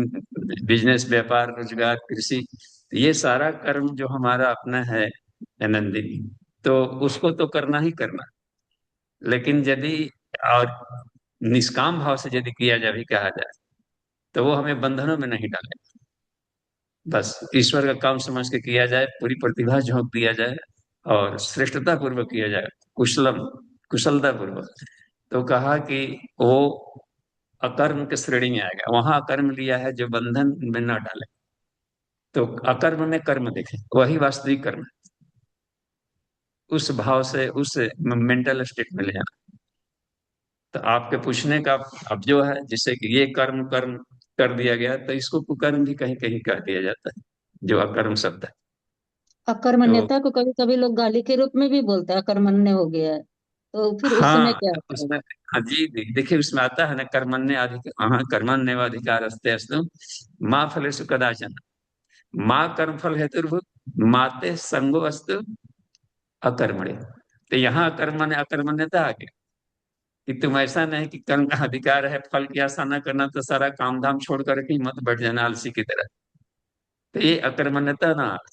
बिजनेस व्यापार रोजगार कृषि, तो ये सारा कर्म जो हमारा अपना है आनंदी, तो उसको तो करना ही करना। लेकिन यदि और निष्काम भाव से यदि किया जाए भी कहा जाए तो वो हमें बंधनों में नहीं डाले। बस ईश्वर का काम समझ के किया जाए, पूरी प्रतिभा झोंक दिया जाए और श्रेष्ठता पूर्वक किया जाए, कुशलता पूर्वक। तो कहा कि वो अकर्म के श्रेणी में आएगा। वहां अकर्म लिया है जो बंधन में न डाले, तो अकर्म में कर्म देखें, वही वास्तविक कर्म है। उस भाव से, उस मेंटल स्टेट में ले जाना। तो आपके पूछने का अब जो है, जिससे कि ये कर्म कर्म कर दिया गया, तो इसको कुकर्म भी कहीं कहीं कह दिया जाता है, जो अकर्म शब्द है। तो अकर्मण्यता को कभी कभी लोग गाली के रूप में भी बोलते हैं, अकर्मण्य हो गया है, तो फिर उस समय हाँ, क्या तो होता है? उसमें, हाँ जी, देखिए उसमें आता है ना, कर्मण्य अधिकार, हाँ, कर्मण्येवाधिकार अस्ते अस्तु माँ फलेषु कदाचन, माँ कर्म फल हेतु माते संगो अस्तु अकर्मण्य। तो यहाँ अकर्मण्य, अकर्मण्यता आ गया कि तुम ऐसा नहीं कि कर्म का अधिकार है, फल की आशा न करना, तो सारा काम धाम छोड़ करके मत बैठ जाना आलसी की तरह। तो ये अकर्मण्यता ना आए।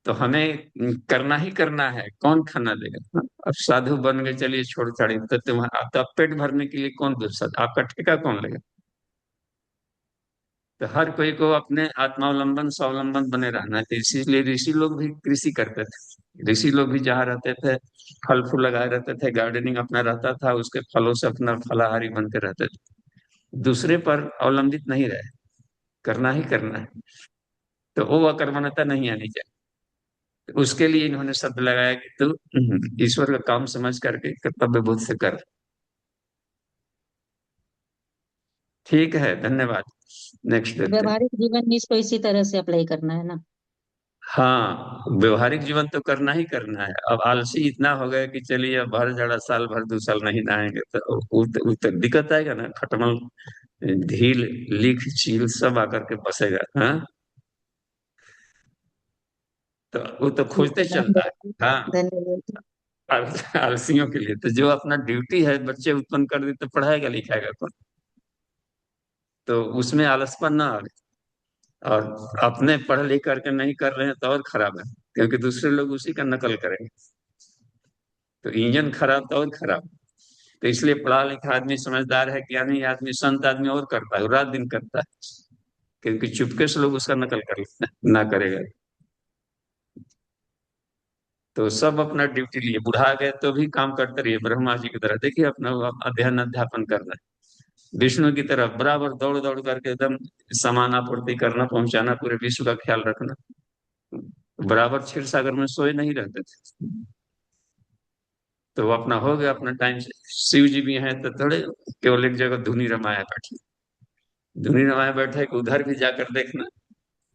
तो हमें करना ही करना है, कौन खाना देगा? हाँ, अब साधु बन गए, चलिए छोड़ छाड़िए, तो तुम, तो अब पेट भरने के लिए कौन दूसरा, आपका ठेका कौन लेगा? तो हर कोई को अपने आत्मावलंबन स्वावलंबन बने रहना है। तो इसीलिए ऋषि लोग भी कृषि करते थे, ऋषि लोग भी जहाँ रहते थे फल फूल लगाए रहते थे, गार्डनिंग अपना रहता था, उसके फलों से अपना फलाहारी बनते रहते थे, दूसरे पर अवलंबित नहीं रहे, करना ही करना है। तो वो अकर्मण्यता नहीं आनी चाहिए। तो उसके लिए इन्होंने शब्द लगाया कि तू ईश्वर का काम समझ करके कर्तव्य बोध से कर। ठीक है, धन्यवाद। नेक्स्ट देखते हैं। व्यवहारिक जीवन में इसको इसी तरह से अप्लाई करना है ना? हाँ, व्यवहारिक जीवन तो करना ही करना है। अब आलसी इतना हो गया कि चलिए अब भर जड़ा साल भर 2 साल नहीं नहाएंगे, तो वो तो दिक्कत आएगा ना, खटमल ढील लीख चील सब आकर के बसेगा। हाँ, तो वो तो जी खोजते प्रणाम चलता है। बाबू जी। हाँ, धन्यवाद। आलसियों के लिए तो जो अपना ड्यूटी है, बच्चे उत्पन्न कर देते, पढ़ाएगा लिखाएगा कौन? तो उसमें आलसपन ना आवे। और अपने पढ़ लिख करके नहीं कर रहे हैं तो और खराब है, क्योंकि दूसरे लोग उसी का नकल करेंगे, तो इंजन खराब तो और खराब। तो इसलिए पढ़ा लिखा आदमी समझदार है कि नहीं, आदमी संत आदमी और करता है, वो रात दिन करता है, क्योंकि चुपके से लोग उसका नकल कर लेते हैं, ना करेगा। तो सब अपना ड्यूटी लिए, बुढ़ा गए तो भी काम करते रहिए, ब्रह्मा जी की तरह देखिए, अपना वो अध्ययन अध्यापन कर रहे हैं, विष्णु की तरह बराबर दौड़ दौड़ करके एकदम सामान आपूर्ति करना, पहुंचाना, पूरे विश्व का ख्याल रखना। बराबर क्षीर सागर में सोए नहीं रहते थे। तो वो अपना हो गया अपना टाइम से। शिव जी भी हैं तो थोड़े केवल एक जगह धुनी रमाया बैठे, धुनी रमाया बैठे कि उधर भी जाकर देखना,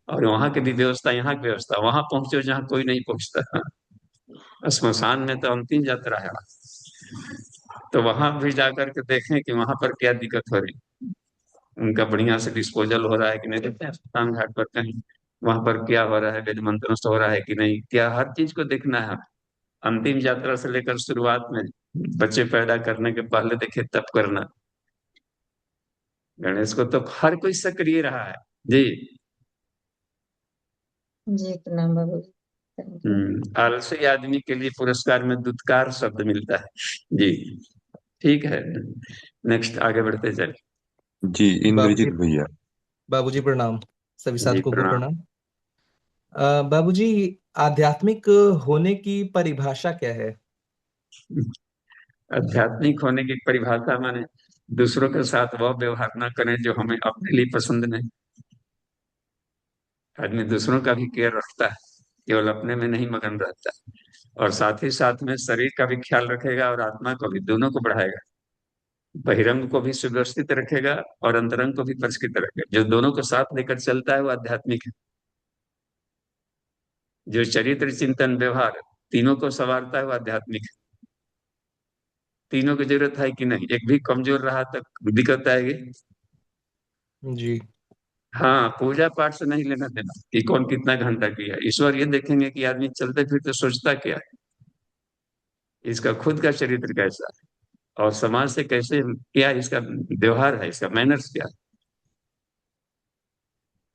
और वहां की भी व्यवस्था, यहाँ की व्यवस्था, वहां पहुंचो जहाँ कोई नहीं पहुंचता। स्मशान में तो अंतिम यात्रा है, तो वहां भी जाकर के देखें कि वहां पर क्या दिक्कत हो रही, उनका बढ़िया से डिस्पोजल हो रहा है कि नहीं, देखते हैं स्मशान घाट पर कहीं वहां पर क्या हो रहा है, वेद मंत्र हो रहा है कि नहीं, क्या, हर चीज को देखना है। अंतिम यात्रा से लेकर शुरुआत में, बच्चे पैदा करने के पहले देखे तब करना। गणेश को तो हर कोई सक्रिय रहा है। जी। जी प्रणाम बाबू जी। Thank you. आलसी आदमी के लिए पुरस्कार में दुत्कार शब्द मिलता है। जी, ठीक है। नेक्स्ट, आगे बढ़ते चले। जी, बाबूजी, इंद्रजीत भैया। बाबूजी प्रणाम। सभी जी, साधकों को प्रणाम। प्रणाम। बाबूजी, आध्यात्मिक होने की परिभाषा क्या है? आध्यात्मिक होने की परिभाषा माने दूसरों के साथ वह व्यवहार ना करें जो हमें अपने लिए पसंद नहीं। आदमी दूसरों का भी केयर रखता है, केवल अपने में नहीं मगन रहता, और साथ ही साथ में शरीर का भी ख्याल रखेगा और आत्मा को भी, दोनों को बढ़ाएगा। बहिरंग को भी सुव्यवस्थित रखेगा और अंतरंग को भी परिष्कृत रखेगा। जो दोनों को साथ लेकर चलता है वो आध्यात्मिक है। जो चरित्र चिंतन व्यवहार तीनों को संवारता है वो आध्यात्मिक है। तीनों की जरूरत है कि नहीं, एक भी कमजोर रहा तो दिक्कत आएगी। जी। हाँ, पूजा पाठ से नहीं लेना देना कि कौन कितना घंटा किया, ईश्वर ये देखेंगे कि आदमी चलते फिरते सोचता क्या है, इसका खुद का चरित्र कैसा है, और समाज से कैसे, क्या इसका व्यवहार है, इसका मैनर्स क्या है।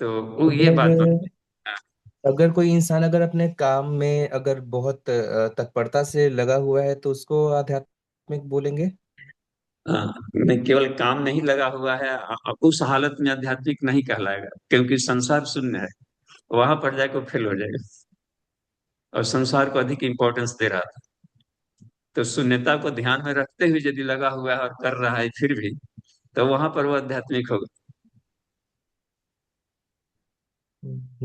तो वो ये बात अगर बनती है। अगर कोई इंसान अगर अपने काम में अगर बहुत तत्परता से लगा हुआ है तो उसको आध्यात्मिक बोलेंगे? हाँ, नहीं, केवल काम नहीं लगा हुआ है, उस हालत में आध्यात्मिक नहीं कहलाएगा, क्योंकि संसार शून्य है, वहां पर जाकर वो फेल हो जाएगा, और संसार को अधिक इंपॉर्टेंस दे रहा था। तो शून्यता को ध्यान में रखते हुए यदि लगा हुआ है और कर रहा है फिर भी, तो वहां पर वो आध्यात्मिक होगा।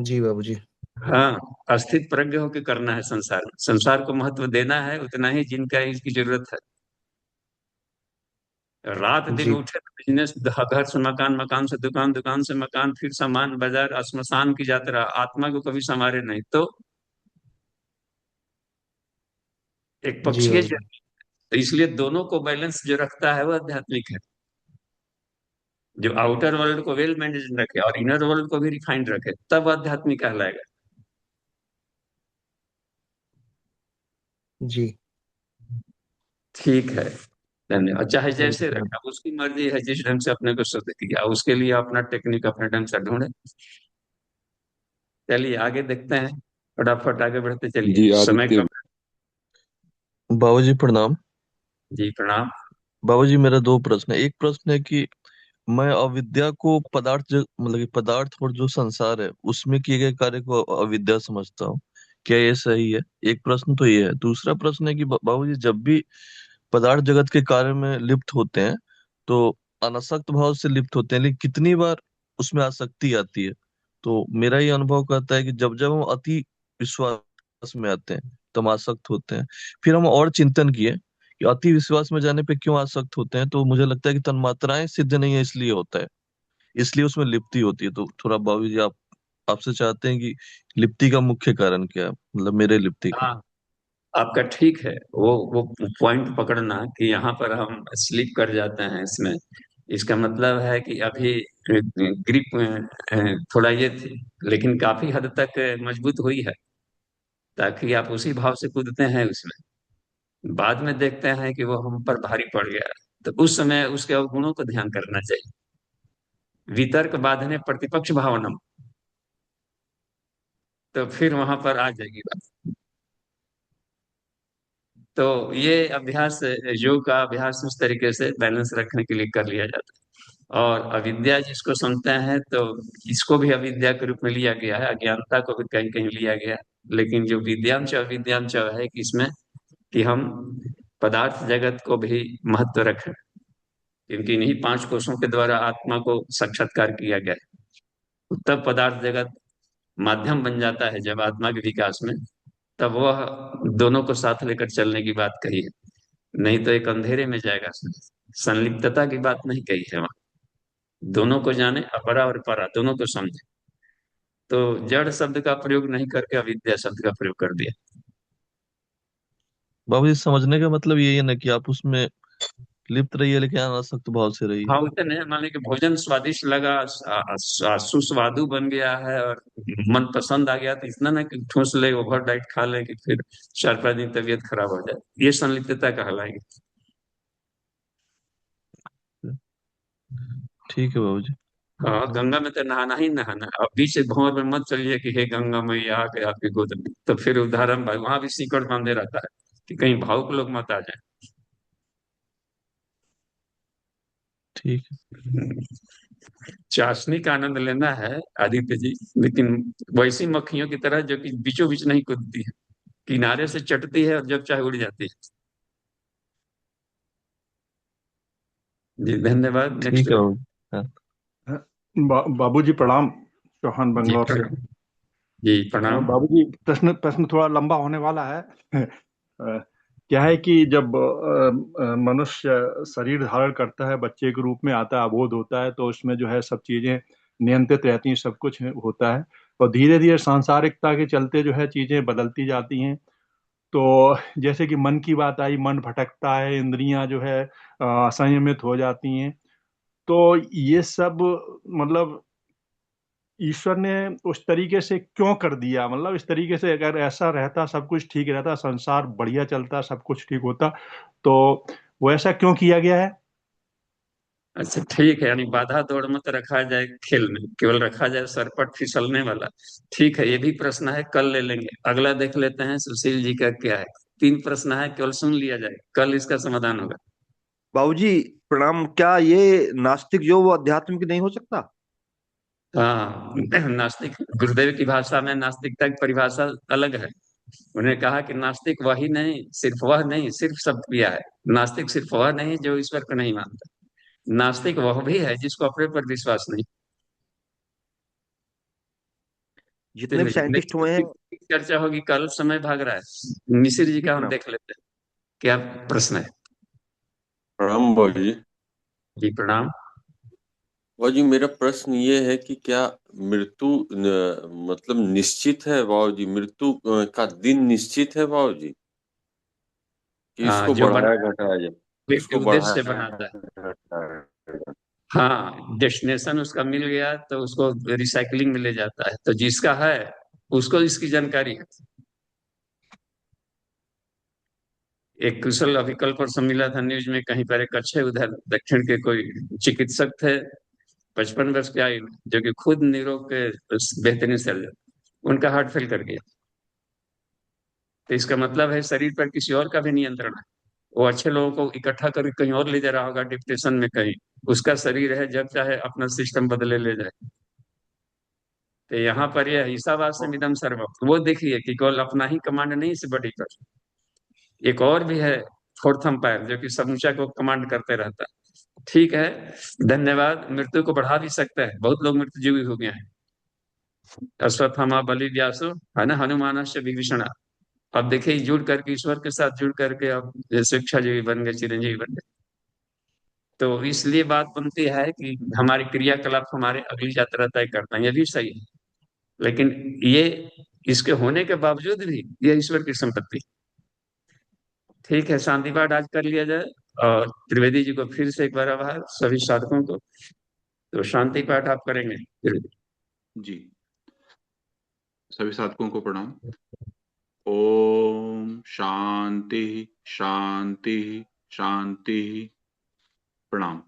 जी बाबूजी। हाँ, अस्थित प्रज्ञ होकर करना है संसार में, संसार को महत्व देना है उतना ही जिनका इसकी जरूरत है। रात दिन जी उठे तो बिजनेस, घर से मकान, मकान से दुकान, दुकान से मकान, फिर सामान बाजार, श्मशान की यात्रा, आत्मा को कभी संवारे नहीं। तो एक जी पक्षीय बाबूजी। जर्नी। तो इसलिए दोनों को बैलेंस जो रखता है वो आध्यात्मिक है। जो आउटर वर्ल्ड को वेल मैनेज रखे और इनर वर्ल्ड को भी रिफाइंड रखे, तब आध्यात्मिक कहलाएगा। जी ठीक है, धन्यवाद। चाहे थैंक जैसे यू। रखे, अब उसकी मर्जी है जिस ढंग से अपने को शुद्ध किया, उसके लिए अपना टेक्निक अपने ढंग से ढूंढे। चलिए आगे देखते हैं, फटाफट आगे बढ़ते चलिए, जी समय आदित्य। कम। बाबूजी प्रणाम। जी प्रणाम। बाबूजी मेरा दो प्रश्न है। एक प्रश्न है कि मैं अविद्या को मतलब कि पदार्थ और जो संसार है उसमें किए गए कार्य को अविद्या समझता हूँ। क्या ये सही है? एक प्रश्न तो ये है। दूसरा प्रश्न है कि बाबूजी जब भी पदार्थ जगत के कार्य में लिप्त होते हैं तो अनासक्त भाव से लिप्त होते हैं, लेकिन कितनी बार उसमें आसक्ति आती है? तो मेरा ये अनुभव कहता है कि जब जब हम अति विश्वास में आते हैं तो हम आसक्त होते हैं। फिर हम और चिंतन किए कि अति विश्वास में जाने पे क्यों आसक्त होते हैं, तो मुझे लगता है कि तन्मात्राएं सिद्ध नहीं है इसलिए होता है, इसलिए उसमें लिप्ति होती है। तो थोड़ा बाबूजी आप आपसे चाहते हैं कि लिप्ति का मुख्य कारण क्या है, मतलब मेरे लिप्ति का। हाँ, आपका ठीक है। वो पॉइंट पकड़ना कि यहाँ पर हम स्लिप कर जाते हैं इसमें, इसका मतलब है कि अभी ग्रिप थोड़ा ये थी, लेकिन काफी हद तक मजबूत हुई है, ताकि आप उसी भाव से कूदते हैं उसमें। बाद में देखते हैं कि वो हम पर भारी पड़ गया, तो उस समय उसके अवगुणों को ध्यान करना चाहिए। वितर्क बांधने प्रतिपक्ष भावना, तो फिर वहां पर आ जाएगी बात। तो ये अभ्यास, योग का अभ्यास उस तरीके से बैलेंस रखने के लिए कर लिया जाता है। और अविद्या जिसको सुनते हैं तो इसको भी अविद्या के रूप में लिया गया है, अज्ञानता को भी कहीं कहीं लिया गया है। लेकिन जो विद्यांश अविद्यांश है कि इसमें कि हम पदार्थ जगत को भी महत्व रखें, क्योंकि इन्हीं पांच कोशों के द्वारा आत्मा को साक्षात्कार किया गया है। तब पदार्थ जगत माध्यम बन जाता है जब आत्मा के विकास में, तब वह दोनों को साथ लेकर चलने की बात कही है। नहीं तो एक अंधेरे में जाएगा। संलिप्तता की बात नहीं कही है वहां। दोनों को जाने, अपरा और परा दोनों को समझे। तो जड़ शब्द का प्रयोग नहीं करके अविद्या शब्द का प्रयोग कर दिया। बाबूजी समझने का मतलब यही है ना कि आप उसमें लिप्त रहिए लेकिन अनासक्त भाव से रहिए। हाँ, उतने नहीं, मान लीजिए कि भोजन स्वादिष्ट लगा, सुस्वादु बन गया है और मन पसंद आ गया, तो इतना ना कि ठूस ले, ओवर डाइट खा ले कि फिर 4 5 दिन तबीयत खराब हो जाए, ये संलिप्तता कहलाएगी। ठीक है बाबूजी। हाँ, गंगा में तो नहाना ही नहाना। अब बीच से भंवर में मत चलिए कि हे गंगा मैया आ गए आपकी गोद में, तो फिर उदाहरण भाई वहां भी सीकड़ बांधे रहता है कि कहीं भावुक लोग मत आ जाए। ठीक है। चाशनी का आनंद लेना है आदित्य जी, लेकिन वैसी मक्खियों की तरह जो कि बीचों बीच नहीं कूदती है, किनारे से चटती है और जब चाहे उड़ जाती है। जी धन्यवाद। नेक्स्ट। ठीक है बाबूजी। हाँ। बाबूजी प्रणाम। चौहान जी बंगलौर से। प्रणाम। जी प्रणाम। बाबूजी प्रश्न प्रश्न थोड़ा लंबा होने वाला है। क्या है कि जब मनुष्य शरीर धारण करता है, बच्चे के रूप में आता है, अबोध होता है, तो उसमें जो है सब चीजें नियंत्रित रहती हैं, सब कुछ होता है। और धीरे धीरे सांसारिकता के चलते जो है चीजें बदलती जाती हैं। तो जैसे कि मन की बात आई, मन भटकता है, इंद्रियां जो है असंयमित हो जाती हैं। तो ये सब मतलब ईश्वर ने उस तरीके से क्यों कर दिया? मतलब इस तरीके से अगर ऐसा रहता, सब कुछ ठीक रहता, संसार बढ़िया चलता, सब कुछ ठीक होता, तो वो ऐसा क्यों किया गया है? अच्छा ठीक है, यानी बाधा दौड़ मत रखा जाए खेल में, केवल रखा जाए सरपट फिसलने वाला। ठीक है, ये भी प्रश्न है, कल ले लेंगे। अगला देख लेते हैं सुशील जी का क्या है। 3 प्रश्न है, केवल सुन लिया जाए, कल इसका समाधान होगा। बाबूजी प्रणाम। क्या ये नास्तिक जो वो अध्यात्म की नहीं हो सकता? हाँ, नास्तिक गुरुदेव की भाषा में नास्तिकता की परिभाषा अलग है। उन्हें कहा कि नास्तिक वह नहीं, सिर्फ सब किया है। नास्तिक सिर्फ वह नहीं जो ईश्वर को नहीं मानता। नास्तिक वह भी है जिसको अपने पर विश्वास नहीं। जितने भी साइंटिस्ट हुए हैं। चर्चा होगी, कल समय भाग रहा है। मिश्र जी का हम प्रणाम। देख लेते हैं क्या प्रश्न है। प्रणाम बाबूजी। जी प्रणाम। बाबूजी मेरा प्रश्न ये है कि क्या मृत्यु मतलब निश्चित है बाबूजी? मृत्यु का दिन निश्चित है बाबूजी, कि इसको जो बना बढ़ाया घटाया जाए? व्यक्ति इसको उद्देश्य से बढ़ाया बनाता है। घटाया जाए। हाँ, डेस्टिनेशन उसका मिल गया तो उसको रिसाइकलिंग में ले जाता है, तो जिसका है उसको इसकी जानकारी है। एक कुशल अभी कल परसों मिला था न्यूज में, कहीं पर एक अच्छे उधर दक्षिण के कोई चिकित्सक थे, 55 वर्ष के आयु में, जो कि खुद निरोग के बेहतरीन सर्जन, उनका हार्ट फेल कर गया। तो इसका मतलब है शरीर पर किसी और का भी नियंत्रण है। वो अच्छे लोगों को इकट्ठा करके कहीं और ले जा रहा होगा डिप्रेशन में कहीं, उसका शरीर है, जब चाहे अपना सिस्टम बदले ले जाए। तो यहाँ पर यह ईसावास्यम इदम सर्वम, वो देखिए कि केवल अपना ही कमांड नहीं इस बॉडी पर, एक और भी है फोर्थ अंपायर जो कि समूचा को कमांड करते रहता है। ठीक है, धन्यवाद। मृत्यु को बढ़ा भी सकता है, बहुत लोग मृत्युजीवी हो गए हैं। अश्वत्थामा बलि व्यासो है ना, हनुमान से विभीषण। अब देखिए जुड़ करके ईश्वर के साथ जुड़ करके अब शिक्षाजीवी बन गए, चिरंजीवी बन गए। तो इसलिए बात बनती है कि हमारी क्रियाकलाप हमारे अगली यात्रा तय करता है, ये भी सही है। लेकिन ये इसके होने के बावजूद भी ये ईश्वर की संपत्ति। ठीक है, शांति पाठ आज कर लिया जाए। और त्रिवेदी जी को फिर से एक बार आभार, सभी साधकों को। तो शांति पाठ आप करेंगे त्रिवेदी जी। सभी साधकों को प्रणाम। ओम शांति शांति शांति। प्रणाम।